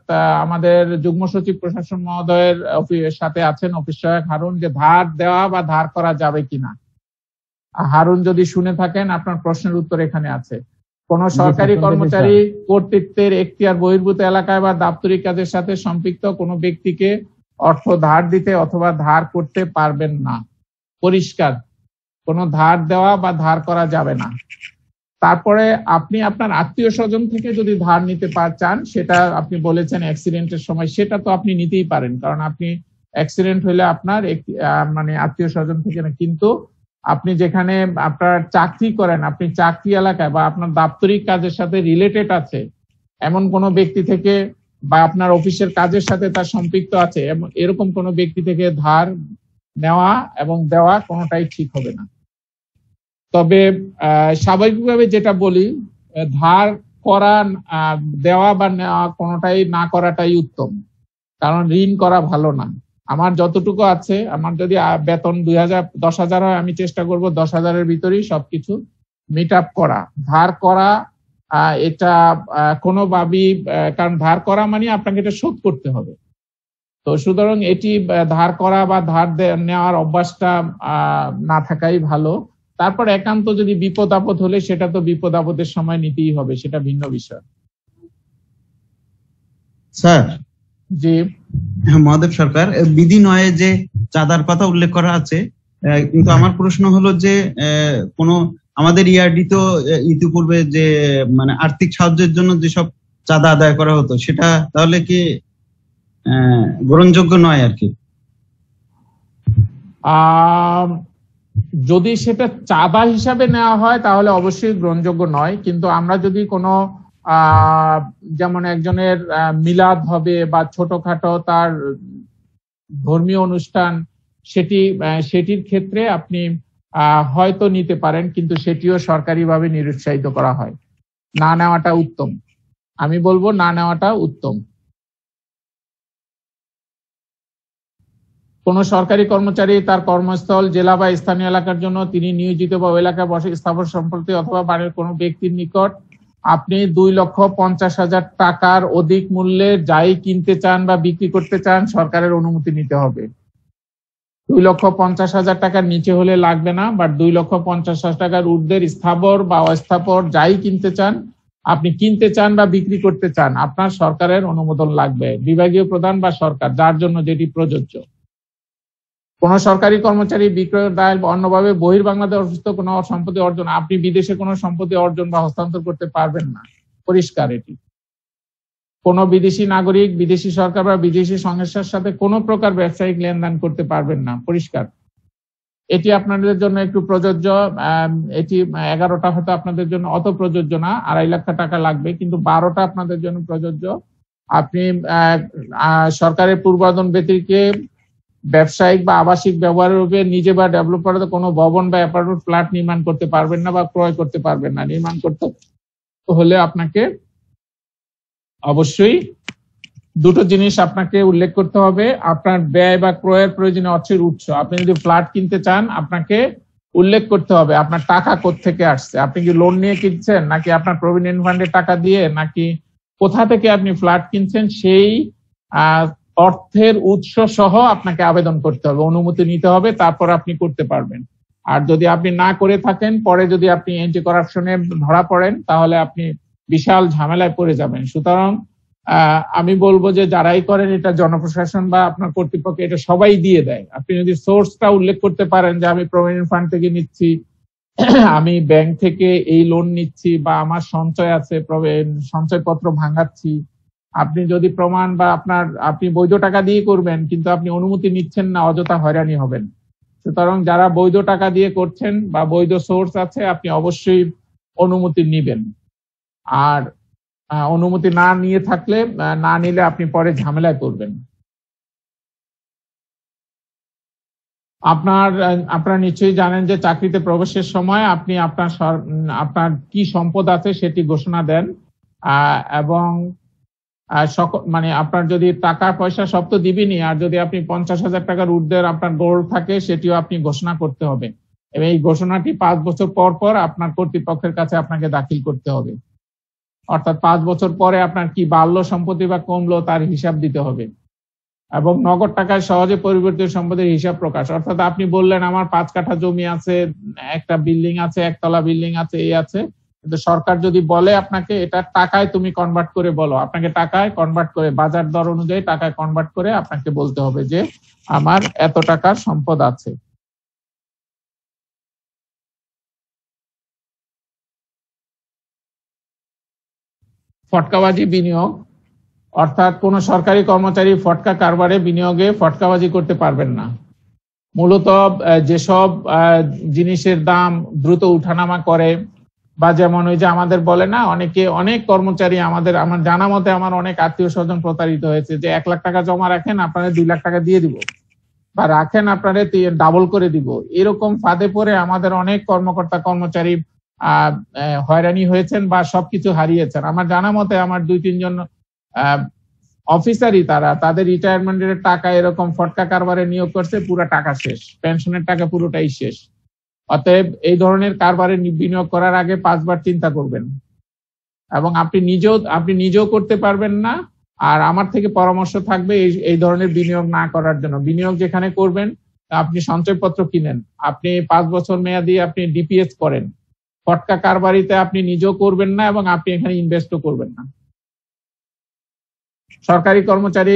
আমাদের যুগ্ম সচিব প্রশাসন মহোদয়ের সাথে আছেন অফিস সহায়ক হারুন, যে ধার দেওয়া বা ধার করা যাবে কিনা। হারুন যদি শুনে থাকেন, আপনার প্রশ্নের উত্তর এখানে আছে। কোন সরকারি কর্মচারী কর্তৃত্বের এখতিয়ার বহির্ভূত এলাকায় বা দাপ্তরিক কাজের সাথে সম্পৃক্ত কোনো ব্যক্তিকে অর্থ ধার দিতে অথবা ধার করতে পারবেন না। পরিষ্কার, কোনো ধার দেওয়া বা ধার করা যাবে না। তারপরে আপনি আপনার আত্মীয় স্বজন থেকে যদি ধার নিতে চান, সেটা আপনি বলেছেন অ্যাক্সিডেন্টের সময়, সেটা তো আপনি নিতেই পারেন, কারণ আপনি অ্যাক্সিডেন্ট হলে আপনার মানে আত্মীয় স্বজন থেকে না। কিন্তু আপনি যেখানে আপনার চাকরি করেন, আপনি চাকরি এলাকায় বা আপনার দাপ্তরিক কাজের সাথে রিলেটেড আছে এমন কোনো ব্যক্তি থেকে বা আপনার অফিসের কাজের সাথে তার সম্পৃক্ত আছে এরকম কোনো ব্যক্তি থেকে ধার নেওয়া এবং দেওয়া কোনোটাই ঠিক হবে না। তবে স্বাভাবিকভাবে যেটা বলি, ধার করা, দেওয়া বা নেওয়া কোনোটাই না করাটাই উত্তম, কারণ ঋণ করা ভালো না। আমার যতটুকু আছে, আমার যদি বেতন 10,000 হয়, আমি চেষ্টা করব 10,000-এর ভিতরেই সবকিছু মিট আপ করা। ধার করা এটা কোনোভাবেই, কারণ ধার করা মানে আপনাকে এটা শোধ করতে হবে। তো সুতরাং এটি ধার করা বা ধার নেওয়ার অভ্যাসটা না থাকাই ভালো। তারপর একান্ত যদি বিপদ আপদ হলে সেটা তো বিপদ আপদের সময় নিতেই হবে, সেটা ভিন্ন বিষয়। স্যার, জি মহাদেব সরকার, বিধি নয়ে যে চাঁদার কথা উল্লেখ করা আছে, কিন্তু আমার প্রশ্ন হলো যে কোন আমাদের ইআরডি তো ইতিপূর্বে যে মানে আর্থিক সাহায্যের জন্য যেসব চাঁদা আদায় করা হতো, সেটা তাহলে কি গ্রহণযোগ্য নয় আর কি? যদি সেটা চাঁদা হিসাবে নেওয়া হয় তাহলে অবশ্যই গ্রহণযোগ্য নয়। কিন্তু আমরা যদি কোনো যেমন একজনের মিলাদ হবে বা ছোটখাটো তার ধর্মীয় অনুষ্ঠান, সেটির ক্ষেত্রে আপনি হয়তো নিতে পারেন, কিন্তু সেটিও সরকারিভাবে নিরুৎসাহিত করা হয়। না নেওয়াটা উত্তম, আমি বলবো না নেওয়াটা উত্তম। কোন সরকারি কর্মচারী তার কর্মস্থল, জেলা বা স্থানীয় এলাকার জন্য তিনি নিয়োজিত বা এলাকায় বসে স্থাবর সম্পত্তি অথবা বাড়ির কোনো ব্যক্তির নিকট আপনি 2,50,000 টাকার অধিক মূল্যে যাই কিনতে চান বা বিক্রি করতে চান, সরকারের অনুমতি নিতে হবে। 2,50,000 টাকার নিচে হলে লাগবে না, বাট 2,50,000 টাকার ঊর্ধ্বের স্থাবর বা অস্থাবর যাই কিনতে চান, আপনি কিনতে চান বা বিক্রি করতে চান, আপনার সরকারের অনুমোদন লাগবে, বিভাগীয় প্রধান বা সরকার, যার জন্য যেটি প্রযোজ্য। কোন সরকারি কর্মচারী বিক্রয়ের দায় অন্যভাবে বহির্বাংলাদেশে অবস্থিত কোন সম্পত্তি অর্জন, আপনি বিদেশে কোনো সম্পত্তি অর্জন বা হস্তান্তর করতে পারবেন না, পরিষ্কার এটি। কোন বিদেশি নাগরিক, বিদেশি সরকার বা বিদেশি সংস্থার সাথে কোনো প্রকার ব্যবসায়িক লেনদেন করতে পারবেন না, পরিষ্কার। এটি আপনাদের জন্য একটু প্রযোজ্য, এটি 11টা হয়তো আপনাদের জন্য অত প্রযোজ্য না, 2.5 লাখ টাকা লাগবে, কিন্তু 12টা আপনাদের জন্য প্রযোজ্য। আপনি সরকারের পূর্বাদন ব্যতিরিক্ত ব্যবসায়িক বা আবাসিক ব্যবহারের উপরে নিজে বা ডেভেলপার কোনো ভবন বা অ্যাপার্টমেন্ট ফ্ল্যাট নির্মাণ করতে পারবেন না বা ক্রয় করতে পারবেন না। নির্মাণ করতে হলে আপনাকে অবশ্যই দুটো জিনিস আপনাকে উল্লেখ করতে হবে, আপনার ব্যয় বা ক্রয়ের প্রয়োজনীয় অর্থের উৎস। আপনি যদি ফ্ল্যাট কিনতে চান, আপনাকে উল্লেখ করতে হবে আপনার টাকা কোত্থেকে আসছে, আপনি কি লোন নিয়ে কিনছেন নাকি আপনার প্রভিডেন্ট ফান্ডের টাকা দিয়ে, নাকি কোথা থেকে আপনি ফ্ল্যাট কিনছেন, সেই অর্থের উৎস সহ আপনাকে আবেদন করতে হবে, অনুমতি নিতে হবে, তারপর আপনি করতে পারবেন। আর যদি আপনি না করে থাকেন, পরে যদি আপনি অ্যান্টি কারাপশনে ধরা পড়েন, তাহলে আপনি বিশাল ঝামেলায় পড়ে যাবেন। সুতরাং আমি বলবো যে যারাই করেন এটা জনপ্রশাসন বা আপনার কর্তৃপক্ষ এটা সবাই দিয়ে দেয়। আপনি যদি সোর্সটা উল্লেখ করতে পারেন যে আমি প্রভিডেন্ট ফান্ড থেকে নিচ্ছি, আমি ব্যাংক থেকে এই লোন নিচ্ছি, বা আমার সঞ্চয় আছে, সঞ্চয়পত্র ভাঙাচ্ছি, আপনি যদি প্রমাণ বা আপনি বৈধ টাকা দিয়ে করবেন কিন্তু আপনি অনুমতি নিচ্ছেন না, অযথা হয়রানি হবেন। সুতরাং যারা বৈধ টাকা দিয়ে করছেন বা বৈধ সোর্স আছে, আপনি অবশ্যই অনুমতি নিবেন। আর অনুমতি না নিয়ে থাকলে, না নিলে আপনি পরে ঝামেলায় পড়বেন। আপনারা নিশ্চয়ই জানেন যে চাকরিতে প্রবেশের সময় আপনি আপনার কি সম্পদ আছে সেটি ঘোষণা দেন, এবং মানে আপনার যদি টাকা পয়সা সব তো দিবেনই, আর যদি আপনি 50,000 টাকার ঊর্ধ্বের আপনার গোল্ড থাকে সেটিও আপনি ঘোষণা করতে হবে, এবং এই ঘোষণাটি 5 বছর পর পর আপনার কর্তৃপক্ষের কাছে আপনাকে দাখিল করতে হবে। অর্থাৎ 5 বছর পরে আপনার কি বাড়লো সম্পত্তি বা কমলো তার হিসাব দিতে হবে, এবং নগদ টাকায় সহজে পরিবর্তিত সম্পদের হিসাব প্রকাশ। অর্থাৎ আপনি বললেন আমার 5 কাঠা জমি আছে, একটা বিল্ডিং আছে, একতলা বিল্ডিং আছে, এই আছে, কিন্তু সরকার যদি বলে আপনাকে এটা টাকায় তুমি কনভার্ট করে বলো, আপনাকে টাকায় কনভার্ট করে বাজার দর অনুযায়ী টাকায় কনভার্ট করে আপনাকে বলতে হবে যে আমার এত টাকার সম্পদ আছে। ফটকাবাজি বিনিয়োগ, অর্থাৎ কোন সরকারি কর্মচারী ফটকা কারবারে বিনিয়োগে ফটকাবাজি করতে পারবেন না। মূলত যেসব জিনিসের দাম দ্রুত উঠানামা করে, বা যেমন ওই যে আমাদের বলে না, অনেক কর্মচারী আমার জানা মতে আমার অনেক আত্মীয় স্বজন প্রতারিত হয়েছে যে 1 লাখ টাকা জমা রাখেন আপনারা 2 লাখ টাকা দিয়ে দিব, বা রাখেন আপনারা ডাবল করে দিব, এরকম ফাঁদে পড়ে আমাদের অনেক কর্মকর্তা কর্মচারী হয়রানি হয়েছেন বা সবকিছু হারিয়েছেন। আমার জানা মতে আমার 2-3 জন অফিসারই তাদের রিটায়ারমেন্টের টাকা এরকম ফটকা কারবারে নিয়োগ করছে, পুরো টাকা শেষ, পেনশনের টাকা পুরোটাই শেষ। অতএব এই ধরনের কারবারে বিনিয়োগ করার আগে 5 বার চিন্তা করবেন, এবং আপনি নিজেও করতে পারবেন না। আর আমার থেকে পরামর্শ থাকবে এই ধরনের বিনিয়োগ না করার জন্য। বিনিয়োগ যেখানে করবেন আপনি সঞ্চয়পত্র কিনেন, আপনি 5 বছর মেয়াদি আপনি ডিপিএস করেন। ফটকা কারবারিতে আপনি নিজেও করবেন না এবং আপনি এখানে ইনভেস্টও করবেন না। সরকারি কর্মচারী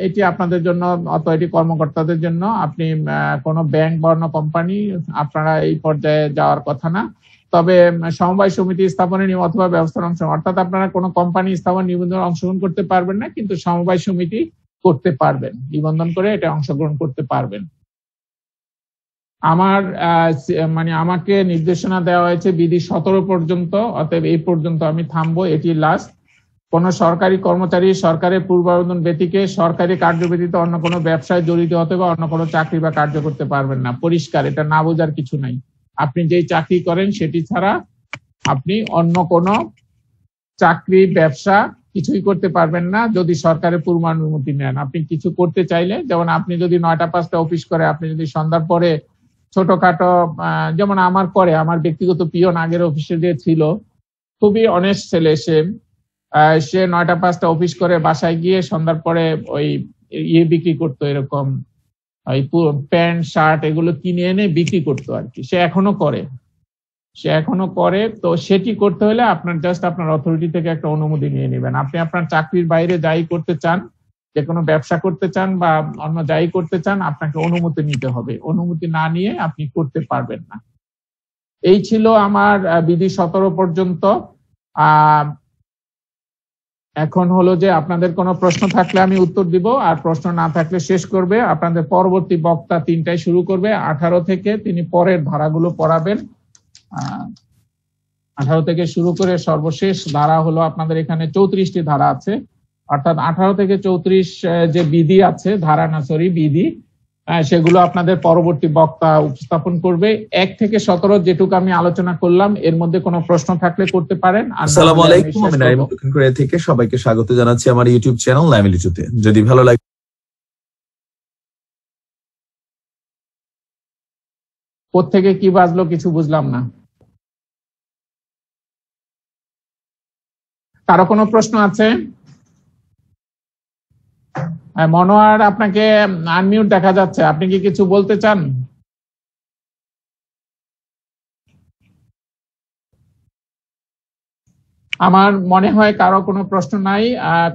এটি আপনাদের জন্য, এটি কর্মকর্তাদের জন্য। আপনি কোনো ব্যাংক বা অন্য কোম্পানি আপনারা এই পর্যায়ে যাওয়ার কথা না। তবে সমবায় সমিতি স্থাপনে অথবা ব্যবস্থার অংশ, অর্থাৎ আপনারা কোনো কোম্পানি স্থাপন নিবন্ধনে অংশগ্রহণ করতে পারবেন না, কিন্তু সমবায় সমিতি করতে পারবেন, নিবন্ধন করে এটা অংশগ্রহণ করতে পারবেন। আমাকে নির্দেশনা দেওয়া হয়েছে বিধি 17 পর্যন্ত, অতএব এই পর্যন্ত আমি থামবো, এটি লাস্ট। কোন সরকারি কর্মচারী সরকারের পূর্বাবেদন ব্যতীতে সরকারি কার্য ব্যতীত অন্য কোনো ব্যবসায় জড়িত হতে বা অন্য কোনো চাকরি বা কার্য করতে পারবেন না। পরিষ্কার, এটা না বোঝার কিছু নাই। আপনি যেই চাকরি করেন সেটি ছাড়া আপনি অন্য কোনো চাকরি ব্যবসা কিছুই করতে পারবেন না যদি সরকারের পূর্বানুমতি নেন। আপনি কিছু করতে চাইলে, যেমন আপনি যদি 9টা-5টা অফিস করে আপনি যদি সন্ধ্যার পরে ছোটখাটো, যেমন আমার ব্যক্তিগত পিয়ন আগের অফিসে যে ছিল, খুবই অনেস্ট ছেলে, সে 9টা-5টা অফিস করে বাসায় গিয়ে সন্ধ্যার পরে ওই বিক্রি করতো, এরকম ওই প্যান্ট শার্ট এগুলো কিনে এনে বিক্রি করতো আর কি। সে এখনো করে। তো সেটি করতে হলে আপনার অথরিটি থেকে একটা অনুমতি নিয়ে নেবেন। আপনি আপনার চাকরির বাইরে যাই করতে চান, যে কোনো ব্যবসা করতে চান বা অন্য যাই করতে চান, আপনাকে অনুমতি নিতে হবে। অনুমতি না নিয়ে আপনি করতে পারবেন না। এই ছিল আমার বিধি 17 পর্যন্ত। এখন হলো যে আপনাদের কোনো প্রশ্ন থাকলে আমি উত্তর দিব, আর প্রশ্ন না থাকলে শেষ করবে আপনাদের পরবর্তী বক্তা 3টায় শুরু করবে। 18 থেকে তিনি পরের ধারাগুলো পড়াবেন। 18 থেকে শুরু করে সর্বশেষ ধারা হলো আপনাদের এখানে 34টি ধারা আছে, অর্থাৎ 18 থেকে 34 যে বিধি আছে, বিধি, সেগুলো আপনাদের পরবর্তী বক্তা উপস্থাপন করবে। 1 থেকে 17 যেটুকু আমি আলোচনা করলাম, এর মধ্যে কোনো প্রশ্ন থাকলে করতে পারেন। আসসালামু আলাইকুম, আমি নাইম দক্ষিণ কোরিয়া থেকে সবাইকে স্বাগত জানাচ্ছি আমার ইউটিউব চ্যানেল নাইমিলিচুতে। যদি ভালো লাগে, কোত্থেকে কি বাজলো কিছু বুঝলাম না। কারো কোনো প্রশ্ন আছে? মনোয়ার, আপনাকে আনমিউট দেখা যাচ্ছে, আপনি কি কিছু বলতে চান? আমার মনে হয় কারো কোনো প্রশ্ন নাই,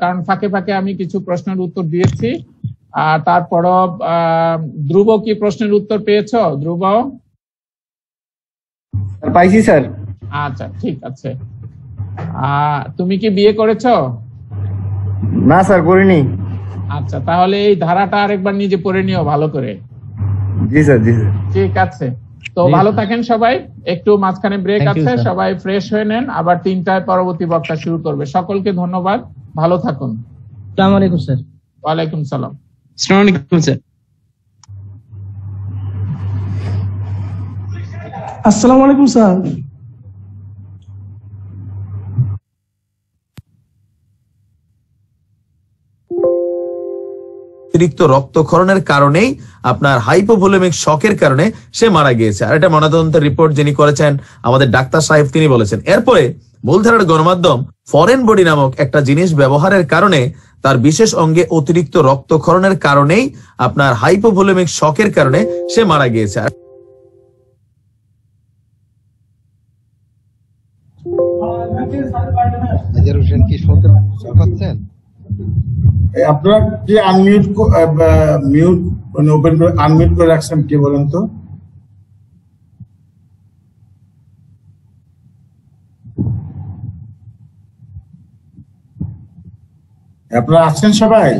কারণ ফাঁকে ফাঁকে আমি কিছু প্রশ্নের উত্তর দিয়েছি। তারপরও ধ্রুব, কি প্রশ্নের উত্তর পেয়েছো? ধ্রুব? পাইছি স্যার। আচ্ছা, ঠিক আছে। তুমি কি বিয়ে করেছো? না স্যার, করিনি। আচ্ছা, তাহলে এই ধারাটা আরেকবার নিজে পড়ে নিও ভালো করে। জি স্যার, জি স্যার। ঠিক আছে, তো ভালো থাকেন সবাই। একটু মাঝখানে ব্রেক আছে, সবাই ফ্রেশ হয়ে নেন। আবার 3টায় পরবর্তী বক্তা শুরু করবে। সকলকে ধন্যবাদ, ভালো থাকুন। আসসালামু আলাইকুম স্যার। ওয়ালাইকুম সালাম। আসসালামু আলাইকুম স্যার। আসসালামু আলাইকুম স্যার। অতিরিক্ত রক্তক্ষরণের কারণেই আপনার হাইপোভোলেমিক শকের কারণে সে মারা গিয়েছে। আর এটা ময়নাতদন্তের রিপোর্ট যিনি করেছেন আমাদের ডাক্তার সাহেব, তিনি বলেছেন। এরপরে মূলধারার গণমাধ্যম ফরেন বডি নামক একটা জিনিস ব্যবহারের কারণে তার বিশেষ অঙ্গে অতিরিক্ত রক্তক্ষরণের কারণেই আপনার হাইপোভোলেমিক শকের কারণে সে মারা গিয়েছে। নাজির হোসেন কি শুনতে পাচ্ছেন? আপনারা কি আনমিউট মিউট মানে ওপেন করে আনমিউট করে রাখছেন কি বলেন তো? আপনারা আছেন সবাই?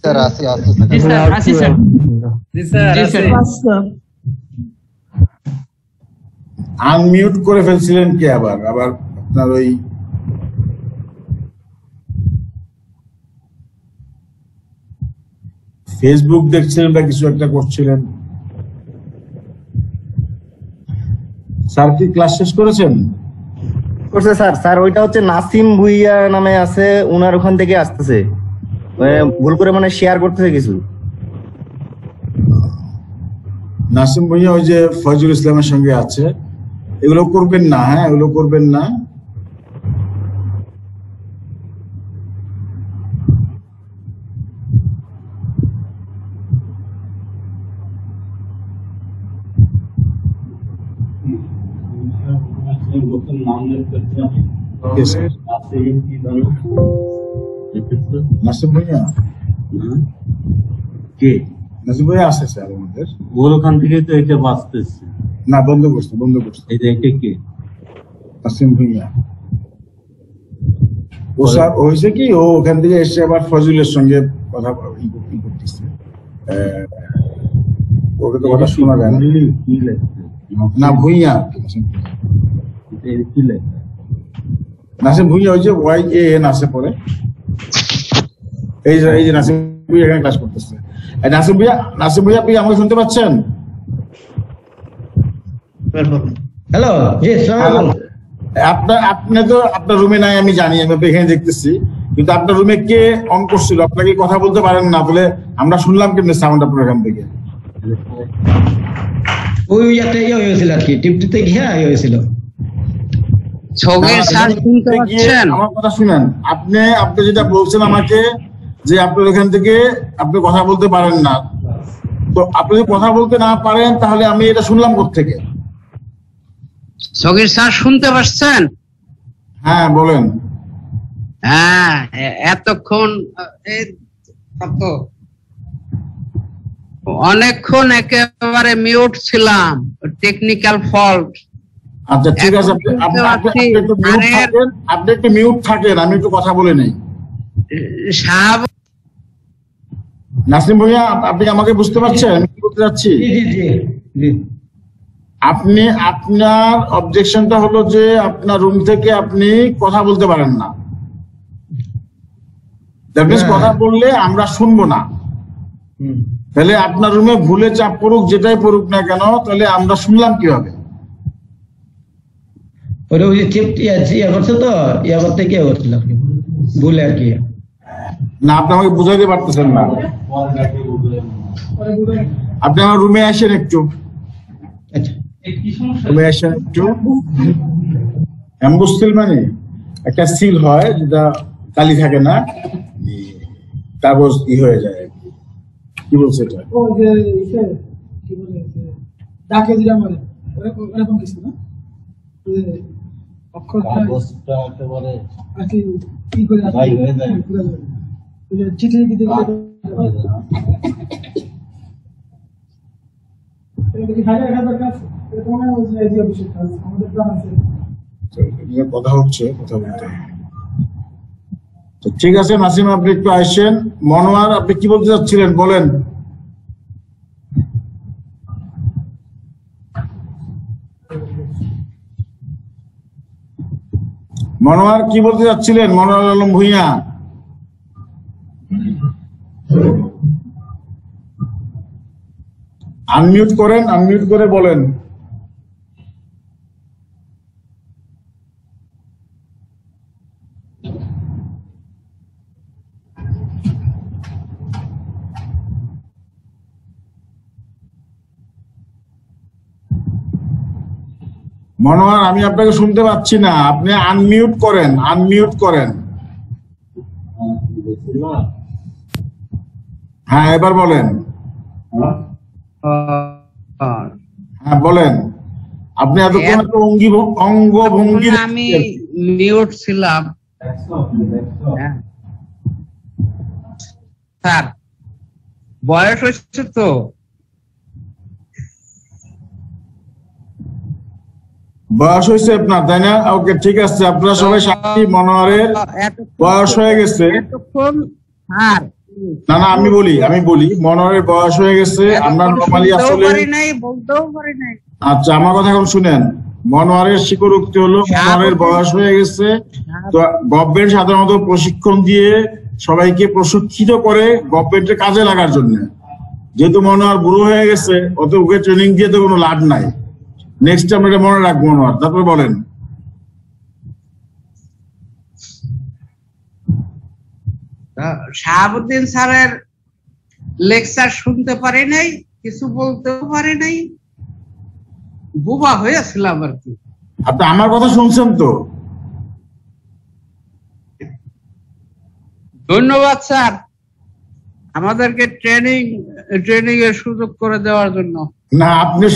স্যার আছি আনমিউট করে ফেলছিলেন কি আবার আপনার ওই ফেসবুক দেখছিলেন বা কিছু একটা করছিলেন? স্যার কি ক্লাস শেষ করেছেন? করছে স্যার। স্যার ওইটা হচ্ছে নাসিম ভুইয়া নামে আছে, উনার ওখান থেকে আসতেছে, ভুল করে মানে শেয়ার করতেছে কিছু। নাসিম ভুইয়া ওই যে ফয়জুল ইসলামের সঙ্গে আছে, এগুলো করবেন না। হ্যাঁ, এগুলো করবেন না। নাসিম ভুইয়া কে? নাসিম ভুইয়া আছে স্যার আমাদের, ওর ওখান থেকে তো এটা বাঁচতেছে না, বন্ধ করছে। এটা কে? নাসিম ভুইয়া ও স্যার হয়েছে কি, ও ওখান থেকে এসে আবার ফজলের সঙ্গে কথা করতেছে। ওকে তো কথা শোনা যায় না। কি লেখছে? না, ভুইয়া কি লেখা? নাসিম ভুইয়া ওই যে YAN আছে পরে, এই যে নাসিম ভুইয়া এখানে ক্লাস করতেছে। নাসিম ভুইয়া আপনি আমাকে শুনতে পাচ্ছেন? হ্যালো, জি আসসালামু আলাইকুম। আপনি তো আপনার রুমে নাই, আমি জানি, আমি এখানে দেখতেছি, কিন্তু আপনার রুমে কে অন করছিল? আপনাকে কথা বলতে পারেন না বলে আমরা শুনলাম কেমনে সাউন্ড আপনার এখান থেকে? ওই ইয়াতে হয়েছিল আর কি, টিপটিতে গিয়ে হয়েছিল। আমার কথা শুনেন, আপনি যেটা বলছেন আমাকে যে আপনার এখান থেকে আপনি কথা বলতে পারেন না, তো আপনি যদি কথা বলতে না পারেন তাহলে আমি এটা শুনলাম কোত্থেকে? সগীর স্যার শুনতে পাচ্ছেন? হ্যাঁ বলেন। হ্যাঁ, এতক্ষণ অনেকক্ষণ একেবারে মিউট ছিলাম, টেকনিক্যাল ফল্ট। আচ্ছা ঠিক আছে, আপনি একটু মিউট থাকেন, আমি একটু কথা বলে নেই। নাসিম ভাইয়া, আপনি আমাকে বুঝতে পারছেন আমি কি বলতে চাচ্ছি? আপনি আপনার অবজেকশনটা হলো যে আপনার রুম থেকে আপনি কথা বলতে পারেন না, দ্যাট মিন্স কথা বললে আমরা শুনবো না। তাহলে আপনার রুমে ভুলে চাপ পড়ুক, যেটাই পড়ুক না কেন, তাহলে আমরা শুনলাম কিভাবে? ওই যে চিপ ইয়া করছে তো, ইয়া করতে গিয়ে করছিল ভুলে আর কি। না, আপনি আমাকে বুঝাইতে পারতেছেন না। আপনি আমার রুমে আসেন একটু, রুমে আসেন একটু। অ্যাম্বুস সিল মানে একটা সিল হয় যেটা কালি থাকে না, কাগজ হয়ে যায়। কি বলছে এটা? ডাকে যেটা মানে এরকম কিছু না, কাগজটা একেবারে আর কি কি করে ভাই হয়ে যায়। চিঠি দিতে কথা হচ্ছে, কথা বলতে। ঠিক আছে নাসিম, আপনি একটু আসেন। মনোয়ার, আপনি কি বলতে চাচ্ছিলেন বলেন। মনোয়ার কি বলতে চাচ্ছিলেন? মনোয়ার আলম ভুঁইয়া, আনমিউট করেন, আনমিউট করে বলেন। মনোয়ার, আমি আপনাকে শুনতে পাচ্ছি না, আপনি আনমিউট করেন, আনমিউট করেন। হ্যাঁ, এবার বলেন। হ্যাঁ বলেন, আপনি এতক্ষণ একটা অঙ্গভঙ্গি আমি মিউট ছিলাম। স্যার বয়স হচ্ছে তো, বয়স হয়েছে আপনার, তাই না? ওকে, ঠিক আছে, আপনারা সবাই সাক্ষী, মনোহরের বয়স হয়ে গেছে। না না, আমি বলি মনোহরের বয়স হয়ে গেছে। আমরা নরমালি আসলে বলতেও পারি নাই। আচ্ছা, আমার কথা এখন শুনেন। মনোহরের স্বীকারোক্তি হলো মনোহরের বয়স হয়ে গেছে। তো গভর্নমেন্ট সাধারণত প্রশিক্ষণ দিয়ে সবাইকে প্রশিক্ষিত করে গভর্নমেন্টের কাজে লাগার জন্য। যেহেতু মনোহর বুড়ো হয়ে গেছে, অত ওকে ট্রেনিং দিয়ে তো কোনো লাভ নাই। নেক্সট আমরা এটা মনে রাখবো মনোহর। তারপরে বলেন। শাহাবুদ্দিন স্যারের লেকচার শুনতে পারি নাই, কিছু বলতেও পারি নাই, বোবা হয়েছিলাম আর কি। আপনি আমার কথা শুনছেন তো? ধন্যবাদ স্যার আমাদেরকে ট্রেনিং এর সুযোগ করে দেওয়ার জন্য। না, আপনি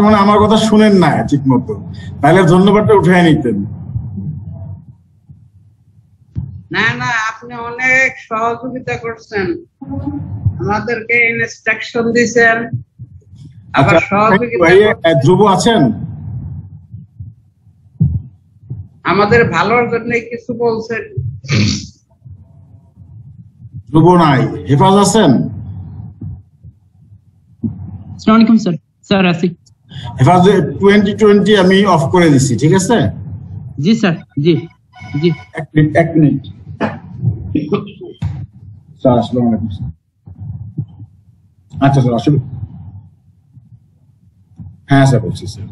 মানে আমার কথা শুনেন না ঠিক মতো, তাহলে ধন্যবাদটা উঠাই নিতেন। না না, আপনি অনেক সহযোগিতা করছেন, আমাদেরকে ইনস্ট্রাকশন দিয়েছেন, আবার সহযোগিতা। ধ্রুব আছেন? আমাদের ভালোর জন্য কিছু বলছেন। ধ্রুব নাই। হেফাজ আছেন? আসসালামু আলাইকুম স্যার। স্যার আছি। হেফাজ 2020 আমি অফ করে দিছি, ঠিক আছে? জি স্যার। জি জি। এক মিনিট স্যার। আসসালামু আলাইকুম। আচ্ছা স্যার, আসলে হ্যাঁ স্যার বলছি স্যার।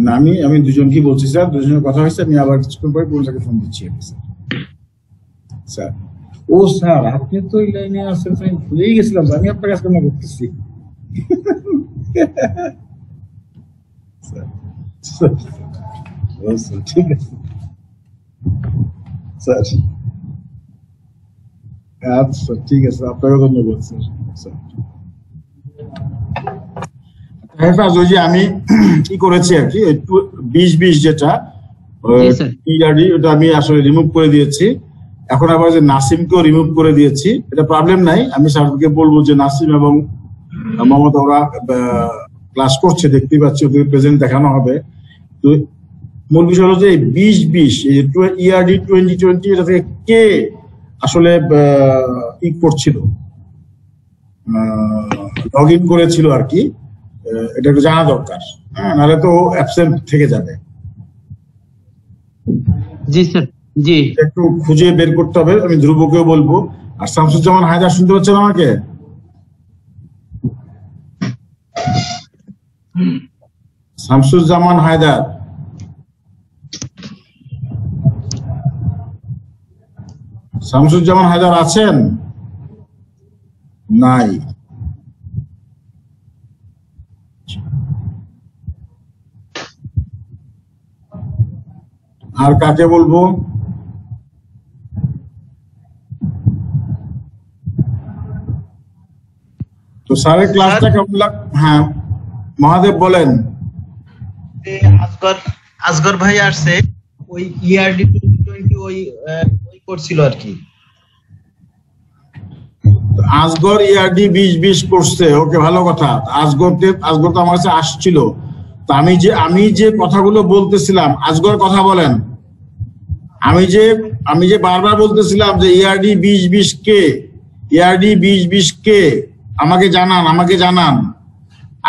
না, আমি দুজনকেই বলছি স্যার, দুজনের কথা হয়েছে। আমি আবার কিছুক্ষণ পরে পুরোটাকে ফোন দিচ্ছি স্যার। ও স্যার, আপনি তো এই লাইনে আছেন, আমি ভুলেই গেছিলাম। আমি আপনার কাছে কেন করতেছি? ঠিক আছে স্যার। আচ্ছা ঠিক আছে, আপনাকে ধন্যবাদ স্যার। হেফাজ, ওই যে আমি কি করেছি আর কি, 2020 যেটা ইআরডি, ওটা আমি আসলে রিমুভ করে দিয়েছি। এখন আবার যে নাসিমকেও রিমুভ করে দিয়েছি, এটা প্রবলেম নাই। আমি স্যারকে বলবো যে নাসিম এবং মমতা ওরা ক্লাস করছে, দেখতে পাচ্ছি, ওদের প্রেজেন্ট দেখানো হবে। তো মূল বিষয় হলো যে 2020 ইআরডি 2020 এটা থেকে কে আসলে ই করছিল, লগ ইন করেছিল আর কি, এটা একটু জানা দরকার। হ্যাঁ, নাহলে তো অ্যাবসেন্ট থেকে যাবে। জি স্যার। জি, একটু খুঁজে বের করতে হবে। আমি ধ্রুবকেও বলবো। আর শামসুজ্জামান হায়দার শুনতে পাচ্ছেন আমাকে? শামসুজ্জামান হায়দার, শামসুজ্জামান হায়দার আছেন? নাই। আর কাকে বলবো? তো স্যারের ক্লাসটা কেমন হ্যাঁ মহাদেব বলেন। আসগর ভাই আসছে, ওই ইআরডি 2020 ওই করছিল আর কি। আসগর ইআরডি 2020 করছে, ওকে, ভালো কথা। আসগর তো আমার কাছে আসছিল। তো আমি যে কথাগুলো বলতেছিলাম, আসগর কথা বলেন। আমি যে বারবার বলতেছিলাম যে ইআরডি 2020 কে, ইআরডি 2020 কে, আমাকে জানান।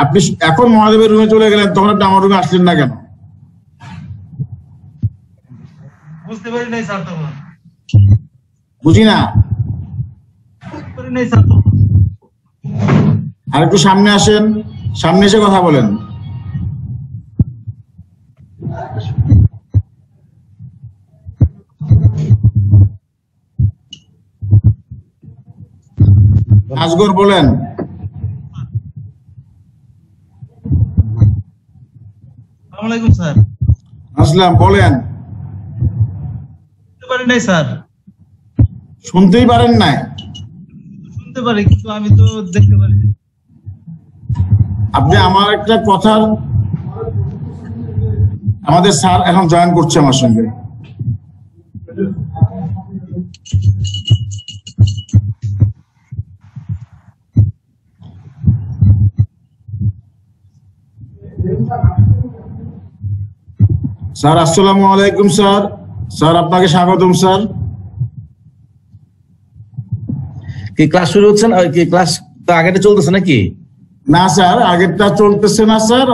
আপনি এখন মহাদেবের রুমে চলে গেলেন, তখন আপনি আমার রুমে আসলেন না কেন? বুঝতে পারি নাই স্যার, তখন বুঝি না। আর একটু সামনে আসেন, সামনে এসে কথা বলেন। আসগর বলেন। আসসালামু আলাইকুম স্যার। আসলাম, বলেন। শুনতে পারি নাই স্যার। শুনতেই পারেন নাই? শুনতে পারি, কিন্তু আমি তো দেখতে পারি। আপনি আমার একটা কথার আমাদের স্যার এখন জয়েন করছে আমার সঙ্গে। স্যার আসসালামু আলাইকুম স্যার। স্যার আপনাকে স্বাগতম স্যার। কি ক্লাস শুরু হচ্ছে না? কি ক্লাস তো আগেটা চলতেছে নাকি? না স্যার, আগেরটা চলতেছে না স্যার,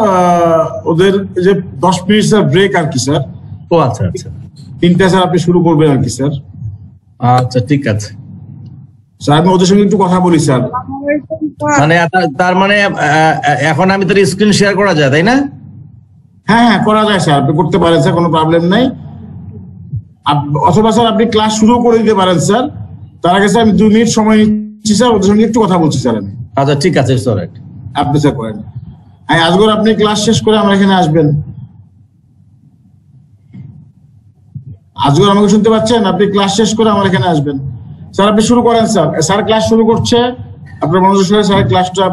ওদের যে 10 মিনিট স্যার ব্রেক আর কি স্যার। ও আচ্ছা আচ্ছা, 3টা স্যার আপনি শুরু করবেন আর কি স্যার। আচ্ছা ঠিক আছে স্যার, আমি ওদের সঙ্গে একটু কথা বলি স্যার। মানে তার মানে এখন আমি তোর স্ক্রিন শেয়ার করা যায় তাই না? হ্যাঁ হ্যাঁ করা যায় স্যার, আপনি করতে পারেন স্যার, কোনো প্রবলেম নাই। অথবা স্যার আপনি ক্লাস শুরু করে দিতে পারেন স্যার। তার আগে স্যার আমি 2 মিনিট সময় নিচ্ছি স্যার, ওদের সঙ্গে একটু কথা বলছি স্যার আমি। আচ্ছা ঠিক আছে স্যার, আপনি স্যার করেন। হ্যাঁ আজগর আপনি ক্লাস শেষ করে আমার এখানে আসবেন। আজগর আমাকে শুনতে পাচ্ছেন? আপনি ক্লাস শেষ করে আমার এখানে আসবেন। স্যার আপনি শুরু করেন স্যার। স্যার ক্লাস শুরু করছে, আপনার মনোযোগ সহকারে স্যার ক্লাসটা।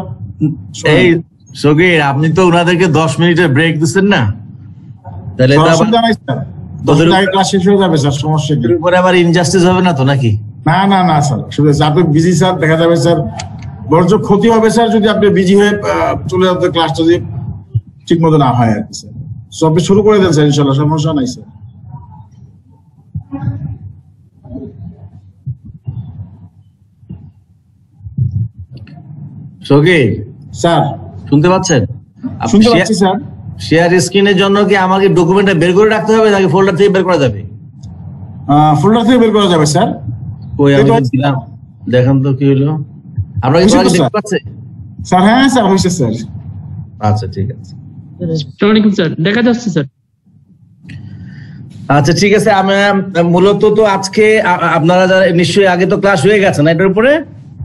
এই সগীর, আপনি তো ওনাদেরকে 10 মিনিটের ব্রেক দিচ্ছেন না? তাহলে ক্লাস শেষ হয়ে যাবে স্যার, সমস্যা নেই। এরপরে আবার ইনজাস্টিস হবে না তো নাকি? না না না স্যার, আপনি বিজি স্যার, দেখা যাবে স্যার বরঞ্চ ক্ষতি হবে স্যার যদি আপনি বিজি হয়ে চলে যাতে ক্লাসটা যদি ঠিক মতো না হয় আর কি স্যার। সো আপনি শুরু করে দেন স্যার, ইনশাল্লাহ সমস্যা নাই স্যার। সগীর স্যার শুনতে পাচ্ছেন? শুনতে পাচ্ছি স্যার। শেয়ার স্ক্রিনের জন্য কি আমাকে ডকুমেন্টটা বের করে রাখতে হবে নাকি ফোল্ডার থেকে বের করা যাবে? ফোল্ডার থেকে বের করা যাবে স্যার। কই আমি দিলাম, দেখেন তো কি হলো। আপনারা কি দেখতে পাচ্ছেন? স্যার হ্যাঁ স্যার হইছে স্যার। আচ্ছা ঠিক আছে, আসসালামু আলাইকুম স্যার, দেখা যাচ্ছে স্যার। আচ্ছা ঠিক আছে। আমি মূলত তো আজকে আপনারা নিশ্চয়ই আগে তো ক্লাস হয়ে গেছে না এটার উপরে?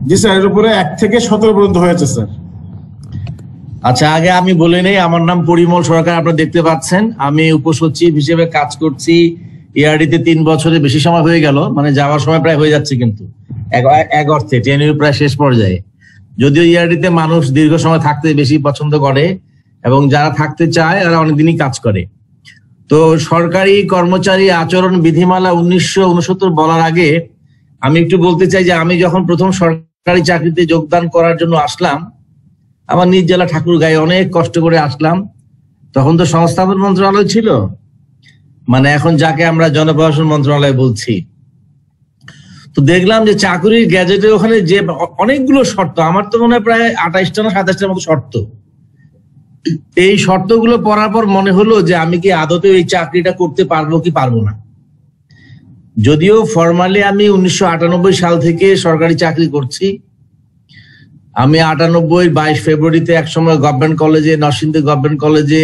জি স্যার, এর উপরে 1 থেকে 17 পর্যন্ত হয়েছে স্যার। আচ্ছা আগে আমি বলে নেই, আমার নাম পরিমল সরকার, আপনারা দেখতে পাচ্ছেন। আমি উপসচিব হিসেবে কাজ করছি ইয়ারডিতে 3 বছরের বেশি সময় হয়ে গেল, মানে যাওয়ার সময় প্রায় হয়ে যাচ্ছে, কিন্তু এক অর্থে টেনিউর প্রায় শেষ পর্যায়ে। যদিও ইয়ারডিতে মানুষ দীর্ঘ সময় থাকতে বেশি পছন্দ করে এবং যারা থাকতে চায় তারা অনেকদিনই কাজ করে। তো সরকারি কর্মচারী আচরণ বিধিমালা 1969 বলার আগে আমি একটু বলতে চাই যে আমি যখন প্রথম সরকারি চাকরিতে যোগদান করার জন্য আসলাম, আমার নিজ জেলা ঠাকুরগাঁয়ে অনেক কষ্ট করে আসলাম। তখন তো সংস্থাপন মন্ত্রণালয় ছিল, মানে এখন যাকে আমরা জনপ্রশাসন মন্ত্রণালয় বলছি। তো দেখলাম যে চাকরির গ্যাজেটের ওখানে যে অনেকগুলো শর্ত, আমার তো মনে হয় প্রায় 28টা না 27টার মতো শর্ত। এই শর্তগুলো পড়ার পর মনে হলো যে আমি কি আদতে এই চাকরিটা করতে পারবো কি পারবো না। যদিও ফরমালি আমি 1998 সাল থেকে সরকারি চাকরি করছি। আমি 98 22 ফেব্রুয়ারিতে একসময় গভর্নমেন্ট কলেজে, নরসিংদী গভর্নমেন্ট কলেজে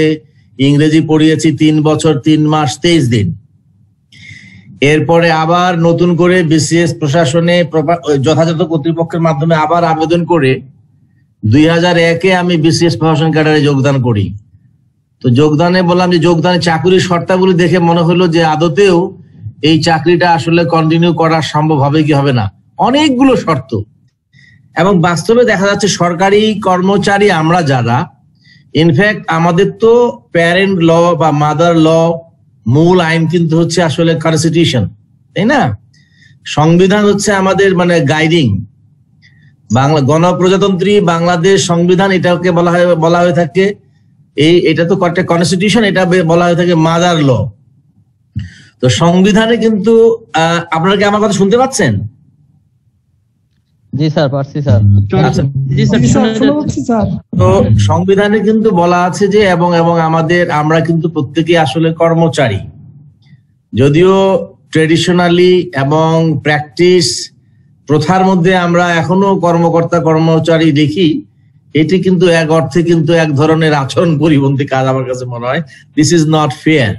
ইংরেজি পড়িয়েছি 3 বছর 3 মাস 23 দিন। এরপরে আবার নতুন করে বিসিএস প্রশাসনে যথাযথ কর্তৃপক্ষের মাধ্যমে আবার আবেদন করে 2001-এ আমি বিসিএস প্রশাসন ক্যাডারে যোগদান করি। তো যোগদানে বললাম যে যোগদানের চাকরির শর্তাবলী দেখে মনে হলো যে আদতেও এই চাকরিটা আসলে কন্টিনিউ করা সম্ভব হবে কি হবে না, অনেকগুলো শর্ত। এবং বাস্তবে দেখা যাচ্ছে সরকারি কর্মচারী আমরা যারা, ইনফ্যাক্ট আমাদের তো প্যারেন্ট ল বা মাদার ল মূল আইন কিন্তু হচ্ছে আসলে কনস্টিটিউশন, তাই না? সংবিধান হচ্ছে আমাদের মানে গাইডিং। বাংলা গণপ্রজাতন্ত্রী বাংলাদেশ সংবিধান, এটাকে বলা হয়ে থাকে এটা তো একটা কনস্টিটিউশন, এটা বলা হয়ে থাকে মাদার ল। তো সংবিধানে কিন্তু আপনারা কি আমার কথা শুনতে পাচ্ছেন? জি স্যার, পারছি স্যার। তো সংবিধানে কিন্তু বলা আছে যে এবং আমরা কিন্তু প্রত্যেকে আসলে কর্মচারী। যদিও ট্রেডিশনালি এবং প্র্যাকটিস প্রথার মধ্যে আমরা এখনো কর্মকর্তা কর্মচারী দেখি, এটি কিন্তু এক অর্থে কিন্তু এক ধরনের আচরণ পরিপন্থী কাজ আমার কাছে মনে হয়। This is not fair.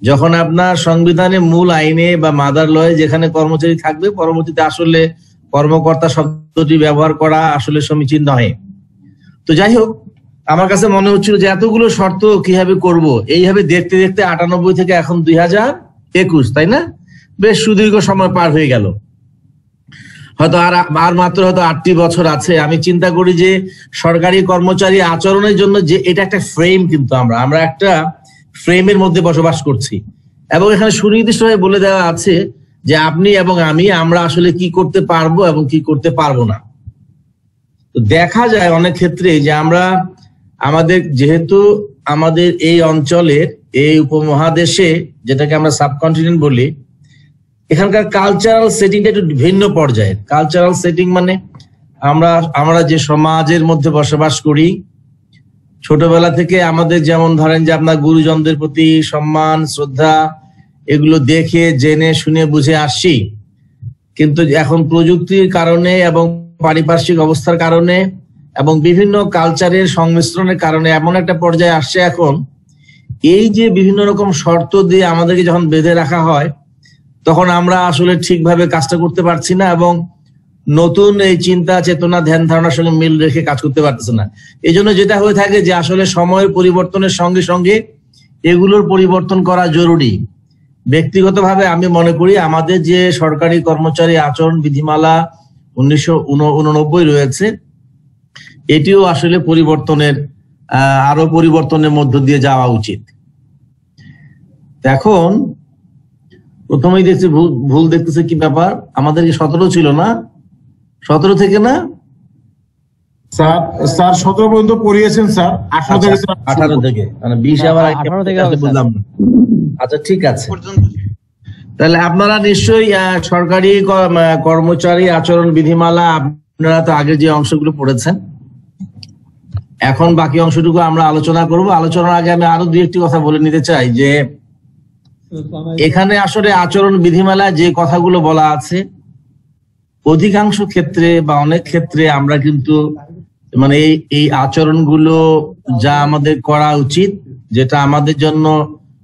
যখন আপনার সংবিধানে মূল আইনে বা মাদার লয়ে যেখানে কর্মচারী থাকবে, পরবর্তীতে আসলে কর্মকর্তা শব্দটি ব্যবহার করা আসলে সমীচীন নয়। তো যাই হোক, আমার কাছে মনে হচ্ছিল যে এতগুলো শর্ত কিভাবে করব, এইভাবে দেখতে দেখতে 98 থেকে এখন 2021, তাই না? বেশ সুদীর্ঘ সময় পার হয়ে গেল। হয়তো আর মাত্র হয়তো 8টি বছর আছে। আমি চিন্তা করি যে সরকারি কর্মচারী আচরণের জন্য যে এটা একটা ফ্রেম, কিন্তু আমরা একটা ফ্রেমের মধ্যে বসবাস করছি, এবং এখানে সুনির্দিষ্টভাবে বলে দেওয়া আছে যে আপনি এবং আমরা আসলে কি করতে পারবো এবং কি করতে পারবো না। তো দেখা যায় অনেক ক্ষেত্রে যে আমরা যেহেতু আমাদের এই অঞ্চলের এই উপমহাদেশে, যেটাকে আমরা সাবকন্টিনেন্ট বলি, এখানকার কালচারাল সেটিংটা একটু ভিন্ন পর্যায়ের। কালচারাল সেটিং মানে আমরা যে সমাজের মধ্যে বসবাস করি, ছোটবেলা থেকে আমাদের যেমন ধরেন যে আপনার গুরুজনদের প্রতি সম্মান, শ্রদ্ধা, এগুলো দেখে জেনে শুনে বুঝে আসছি। কিন্তু এখন প্রযুক্তির কারণে এবং পারিপার্শ্বিক অবস্থার কারণে এবং বিভিন্ন কালচারের সংমিশ্রণের কারণে এমন একটা পর্যায়ে আসছে এখন, এই যে বিভিন্ন রকম শর্ত দিয়ে আমাদেরকে যখন বেঁধে রাখা হয়, তখন আমরা আসলে ঠিকভাবে কাজটা করতে পারছি না এবং নতুন এই চিন্তা চেতনা ধ্যান ধারণার সঙ্গে মিল রেখে কাজ করতে পারতেছে না। এই জন্য যেটা হয়ে থাকে যে আসলে সময়ের পরিবর্তনের সঙ্গে সঙ্গে এগুলোর পরিবর্তন করা জরুরি। ব্যক্তিগতভাবে আমি মনে করি আমাদের যে সরকারি কর্মচারী আচরণ বিধিমালা 1989 রয়েছে, এটিও আসলে আরো পরিবর্তনের মধ্য দিয়ে যাওয়া উচিত। এখন প্রথমেই দেখছি ভুল দেখতেছে, কি ব্যাপার, আমাদের কি 17 ছিল না, 17 থেকে না স্যার 17 পর্যন্ত পড়িয়েছেন স্যার, 18 থেকে মানে 20 আবার 18 থেকে বললাম। আচ্ছা ঠিক আছে, তাহলে আপনারা নিশ্চয়ই সরকারি কর্মচারী আচরণ বিধিমালা আপনারা তো আগে যে অংশগুলো পড়েছেন। এখন বাকি অংশটুকু আমরা আলোচনা করব। আলোচনার আগে আমি আরো 2-1টি কথা বলে নিতে চাই যে এখানে আসলে আচরণ বিধিমালায় যে কথাগুলো বলা আছে, অধিকাংশ ক্ষেত্রে বা অনেক ক্ষেত্রে আমরা কিন্তু মানে এই আচরণগুলো যা আমাদের করা উচিত, যেটা আমাদের জন্য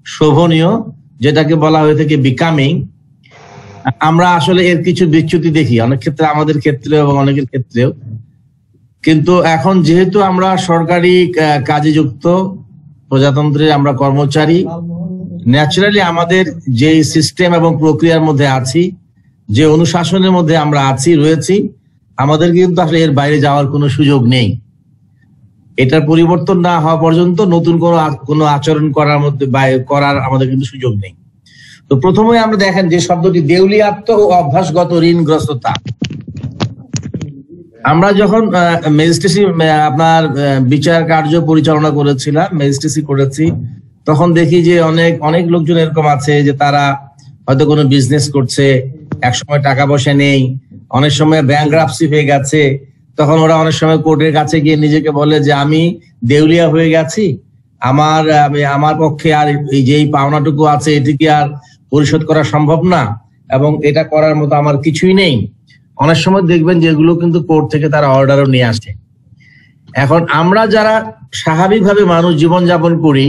শোভনীয়, যেটাকে বলা হয়ে থাকে বিকামিং, আমরা আসলে এর কিছু বিচ্যুতি দেখি অনেক ক্ষেত্রে, আমাদের ক্ষেত্রে এবং অনেকের ক্ষেত্রেও। কিন্তু এখন যেহেতু আমরা সরকারি কাজে যুক্ত, প্রজাতন্ত্রের আমরা কর্মচারী, ন্যাচারালি আমাদের যে সিস্টেম এবং প্রক্রিয়ার মধ্যে আছি, যে অনুশাসনের মধ্যে আমরা রয়েছি, আমাদের কিন্তু আসলে এর বাইরে যাওয়ার কোনো সুযোগ নেই। এটার পরিবর্তন না হওয়া পর্যন্ত নতুন কোনো আচরণ করার আমাদের কিন্তু সুযোগ নেই। তো প্রথমে আমরা দেখেন যে শব্দটি দেউলিয়াত্ম ও অভ্যাসগত ঋণগ্রস্ততা। আমরা যখন ম্যাজিস্ট্রেসি আপনার বিচার কার্য পরিচালনা করেছিলাম, ম্যাজিস্ট্রেসি করেছি, তখন দেখি যে অনেক লোকজন এরকম আছে যে তারা হয়তো কোনো বিজনেস করছে, একসময় টাকা পয়সা নেই, অনেক সময় ব্যাংকরাপসি হয়ে গেছে, তখন ওরা অনেক সময় কোর্টের কাছে গিয়ে নিজেকে বলে যে আমি দেউলিয়া হয়ে গেছি, আমার পক্ষে আর এই যে পাওনাটুকু আছে এটিকে আর পরিশোধ করা সম্ভব না এবং এটা করার মতো আমার কিছুই নেই। অনেক সময় দেখবেন যে এগুলো কিন্তু কোর্ট থেকে তারা অর্ডারও নিয়ে আসে। এখন আমরা যারা স্বাভাবিকভাবে মানুষ জীবনযাপন করি,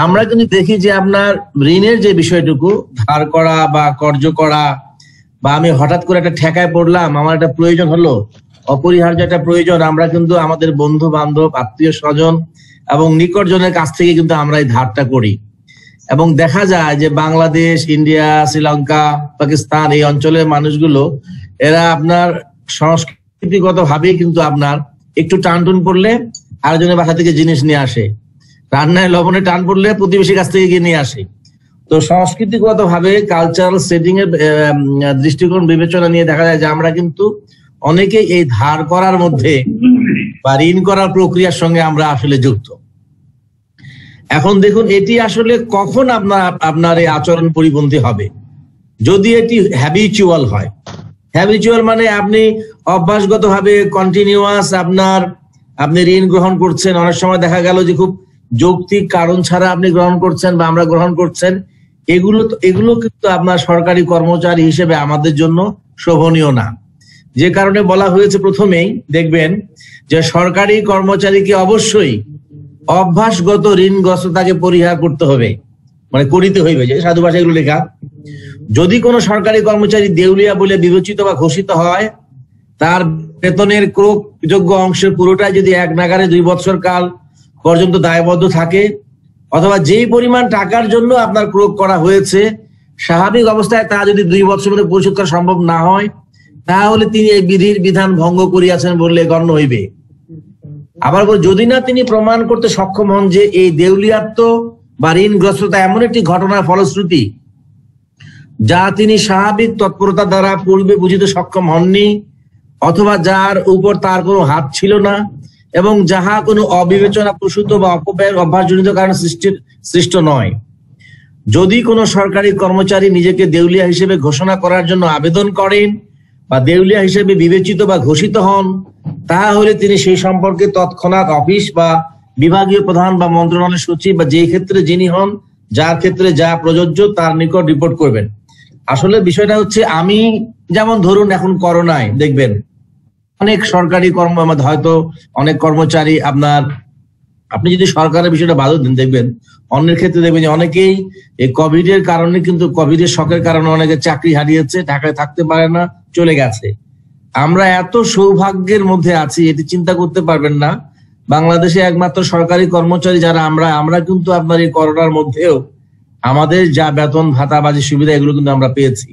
আমরা কিন্তু দেখি যে আপনার ঋণের যে বিষয়টুকু, ধার করা বা কর্য করা, বা আমি হঠাৎ করে একটা ঠেকায় পড়লাম, আমার একটা প্রয়োজন হলো, অপরিহার্য একটা প্রয়োজন, আমরা কিন্তু আমাদের বন্ধু বান্ধব, আত্মীয় স্বজন এবং নিকটজনের কাছ থেকে কিন্তু আমরা এই ধারটা করি। এবং দেখা যায় যে বাংলাদেশ, ইন্ডিয়া, শ্রীলঙ্কা, পাকিস্তান, এই অঞ্চলের মানুষগুলো এরা আপনার সংস্কৃতিগত ভাবেই কিন্তু আপনার একটু টানটুন পড়লে আরেকজনের বাসা থেকে জিনিস নিয়ে আসে, রান্নায় লবণে টান পড়লে প্রতিবেশীর কাছ থেকে গিয়ে নিয়ে আসে। তো সংস্কৃতিগত ভাবে কালচারাল সেটিং এর দৃষ্টিকোণ বিবেচনা নিয়ে দেখা যায় যে আমরা কিন্তু অনেকেই এই ধার করার মধ্যে বা ঋণ করার প্রক্রিয়ার সঙ্গে আমরা আসলে যুক্ত। এখন দেখুন, এটি আসলে কখন আপনার এই আচরণ পরিপন্থী হবে, যদি এটি হ্যাবিচুয়াল হয়। হ্যাবিচুয়াল মানে আপনি অভ্যাসগত ভাবে কন্টিনিউয়াস আপনি ঋণ গ্রহণ করছেন, অনেক সময় দেখা গেল যে খুব যৌক্তিক কারণ ছাড়া আপনি গ্রহণ করছেন বা আমরা গ্রহণ করছেন, এগুলো কিন্তু আপনার সরকারি কর্মচারী হিসেবে আমাদের জন্য শোভনীয় না। যে কারণে বলা হয়েছে প্রথমেই দেখবেন যে সরকারি কর্মচারীকে অবশ্যই অভ্যাসগত ঋণগ্রস্ততাকে পরিহার করতে হবে, মানে করিতে হইবে, যে সাধু ভাষায় এগুলো লেখা। যদি কোনো সরকারি কর্মচারী দেউলিয়া বলে বিবেচিত বা ঘোষিত হয়, তার বেতনের ক্রোকযোগ্য অংশের পুরোটাই যদি এক নাগারে 2 বছর কাল পর্যন্ত দায়বদ্ধ থাকে, অথবা যেই পরিমাণ টাকার জন্য আপনার ক্রোক করা হয়েছে স্বাভাবিক অবস্থায় তা যদি 2 বছরের মধ্যে পরিশোধ করা সম্ভব না হয়, তাহলে তিনি এই বিধির বিধান ভঙ্গ করিয়াছেন বললে গণ্য হইবে। 1 আবার যদি না তিনি প্রমাণ করতে সক্ষম হন যে এই দেউলিয়াত্ব, 1 বছরের মধ্যে পরিশোধ করা সম্ভব না হয়, তাহলে তিনি এই বিধির বিধান ভঙ্গ করিয়াছেন বললে গণ্য হইবে। আবার যদি না তিনি প্রমাণ করতে সক্ষম হন যে এই দেউলিয়াত্ব 1 বছরের মধ্যে পরিশোধ করা সম্ভব না হয়, বা ঋণগ্রস্ততা এমন একটি ঘটনার ফলশ্রুতি যা তিনি স্বাভাবিক তৎপরতা দ্বারা পূর্বে বুঝিতে সক্ষম হননি, অথবা যার উপর তার কোনো হাত ছিল না, এবং যাহা কোনো অবিবেচনা প্রসূত বা অপব্যয়ের অভ্যাসজনিত কারণে সৃষ্ট নয়। যদি কোনো সরকারি কর্মচারী নিজেকে দেউলিয়া হিসেবে ঘোষণা করার জন্য আবেদন করেন বা দেউলিয়া হিসেবে বিবেচিত বা ঘোষিত হন, তাহলে তিনি সেই সম্পর্কে তৎক্ষণাৎ অফিস বা বিভাগীয় প্রধান বা মন্ত্রণালয়ের সচিব বা যেই ক্ষেত্রে যিনি হন, যার ক্ষেত্রে যা প্রযোজ্য তার নিকট রিপোর্ট করবেন। আসলে বিষয়টা হচ্ছে, আমি যেমন ধরুন এখন করোনায় দেখবেন অনেক সরকারি হয়তো অনেক কর্মচারী আপনি যদি সরকারের বিষয়টা বাদ দেন, দেখবেন অন্যের ক্ষেত্রে দেখবেন যে অনেকেই এই কোভিড এর কারণে, কিন্তু কোভিড এর শকের কারণে অনেকে চাকরি হারিয়েছে, ঢাকায় থাকতে পারে না, চলে গেছে। আমরা এত সৌভাগ্যের মধ্যে আছি, এটি চিন্তা করতে পারবেন না। বাংলাদেশে একমাত্র সরকারি কর্মচারী যারা আমরা কিন্তু আপনার এই করোনার মধ্যেও আমাদের যা বেতন ভাতা বাজি সুবিধা এগুলো কিন্তু আমরা পেয়েছি।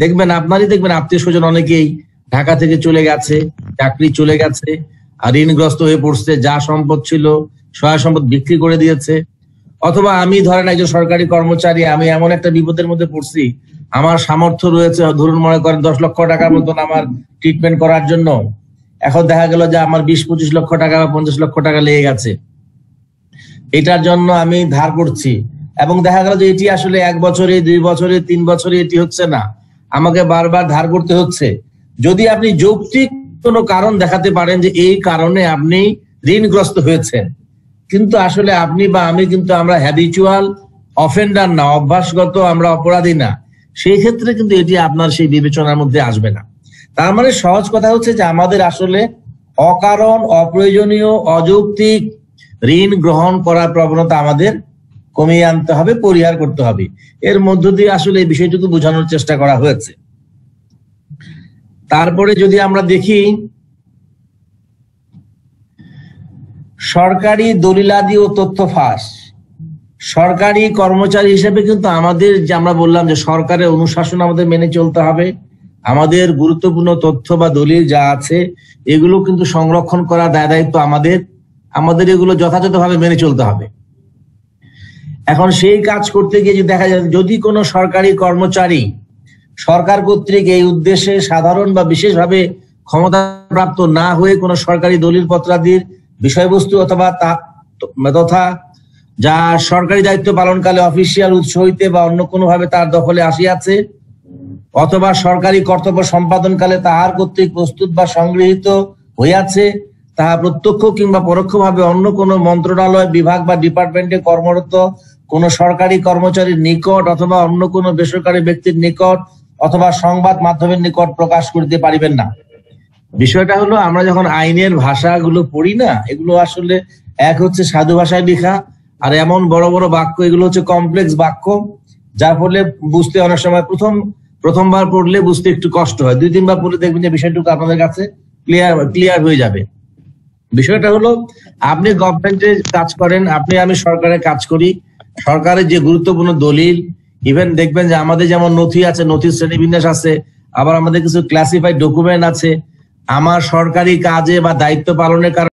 দেখবেন আত্মীয় স্বজন অনেকেই ঢাকা থেকে চলে গেছে, চাকরি চলে গেছে, আর ঋণগ্রস্ত হয়ে পড়ছে, যা সম্পদ ছিল সহায় সম্পদ বিক্রি করে দিয়েছে। অথবা আমি ধরেন একজন সরকারি কর্মচারী, আমি এমন একটা বিপদের মধ্যে পড়ছি, আমার সামর্থ্য রয়েছে ধরুন মনে করেন 10 লক্ষ টাকার মতন আমার ট্রিটমেন্ট করার জন্য, এখন দেখা গেল যে আমার 20-25 লক্ষ টাকা বা 50 লক্ষ টাকা লেগে গেছে, এটার জন্য আমি ধার করছি, এবং দেখা গেল যে এটি আসলে 1 বছরে 2 বছরে 3 বছরে এটি হচ্ছে না, আমাকে বারবার ধার করতে হচ্ছে। যদি আপনি যৌক্তিক কোনো কারণ দেখাতে পারেন যে এই কারণে আপনি ঋণগ্রস্ত হয়েছেন, কিন্তু আসলে আপনি বা আমি কিন্তু আমরা হ্যাবিচুয়াল অফেন্ডার না, অভ্যাসগত আমরা অপরাধী না, সেই ক্ষেত্রে কিন্তু এটি আপনার সেই বিবেচনার মধ্যে আসবে না। তার মানে সহজ কথা হচ্ছে যে আমাদের আসলে অকারণ, অপ্রয়োজনীয়, অযৌক্তিক ঋণ গ্রহণ করার প্রবণতা আমাদের কমিয়ে আনতে হবে, পরিহার করতে হবে। এর মধ্য দিয়ে আসলে এই বিষয়টুকু বোঝানোর চেষ্টা করা হয়েছে। তারপরে যদি আমরা দেখি সরকারি দলিলাদি ও তথ্য ফাঁস, সরকারি কর্মচারী হিসেবে কিন্তু আমাদের যে আমরা বললাম যে সরকারের অনুশাসন আমাদের মেনে চলতে হবে, আমাদের গুরুত্বপূর্ণ তথ্য বা দলিল যা আছে এগুলো কিন্তু সংরক্ষণ করা দায়িত্ব আমাদের এগুলো যথাযথভাবে মেনে চলতে হবে। এখন সেই কাজ করতে গিয়ে যদি দেখা যায় যদি কোনো সরকারি কর্মচারী সরকার কর্তৃক এই উদ্দেশ্যে সাধারণ বা বিশেষভাবে ক্ষমতাপ্রাপ্ত না হয়ে কোনো সরকারি দলিল পত্রাদির বিষয়বস্তু তথা যা সরকারি দায়িত্ব পালনকালে অফিসিয়াল উৎস হইতে বা অন্য কোনো ভাবে তার দখলে আসিয়াছে, অথবা সরকারি কর্তব্য সম্পাদনকালে তাহার কর্তৃক প্রস্তুত বা সংগৃহীত হইয়াছে, তাহা প্রত্যক্ষ কিংবা পরোক্ষভাবে অন্য কোনো মন্ত্রণালয়, বিভাগ বা ডিপার্টমেন্টে কর্মরত কোনো সরকারি কর্মচারীর নিকট অথবা অন্য কোনো বেসরকারি ব্যক্তির নিকট অথবা সংবাদ মাধ্যমের নিকট প্রকাশ করিতে পারিবেন না। বিষয়টা হলো, আমরা যখন আইনের ভাষাগুলো পড়ি না, এগুলো আসলে এক হচ্ছে সাধু ভাষায় লেখা, আর এমন বড় বড় বাক্য, এগুলো হচ্ছে কমপ্লেক্স বাক্য, যার ফলে বুঝতে অনেক সময় প্রথমবার পড়লে বুঝতে একটু কষ্ট হয়, 2-3 বার পড়লে দেখবেন যে বিষয়টুকু আপনাদের কাছে ক্লিয়ার হয়ে যাবে। বিষয়টা হলো, আপনি গভর্নমেন্টে কাজ করেন, আমি সরকারে কাজ করি, সরকারের যে গুরুত্বপূর্ণ দলিল, ইভেন দেখবেন যে আমাদের যেমন নথি আছে, নথির শ্রেণীবিন্যাস আছে, আবার আমাদের কিছু ক্লাসিফাইড ডকুমেন্ট আছে, আমার সরকারি কাজে বা দায়িত্ব পালনের কারণে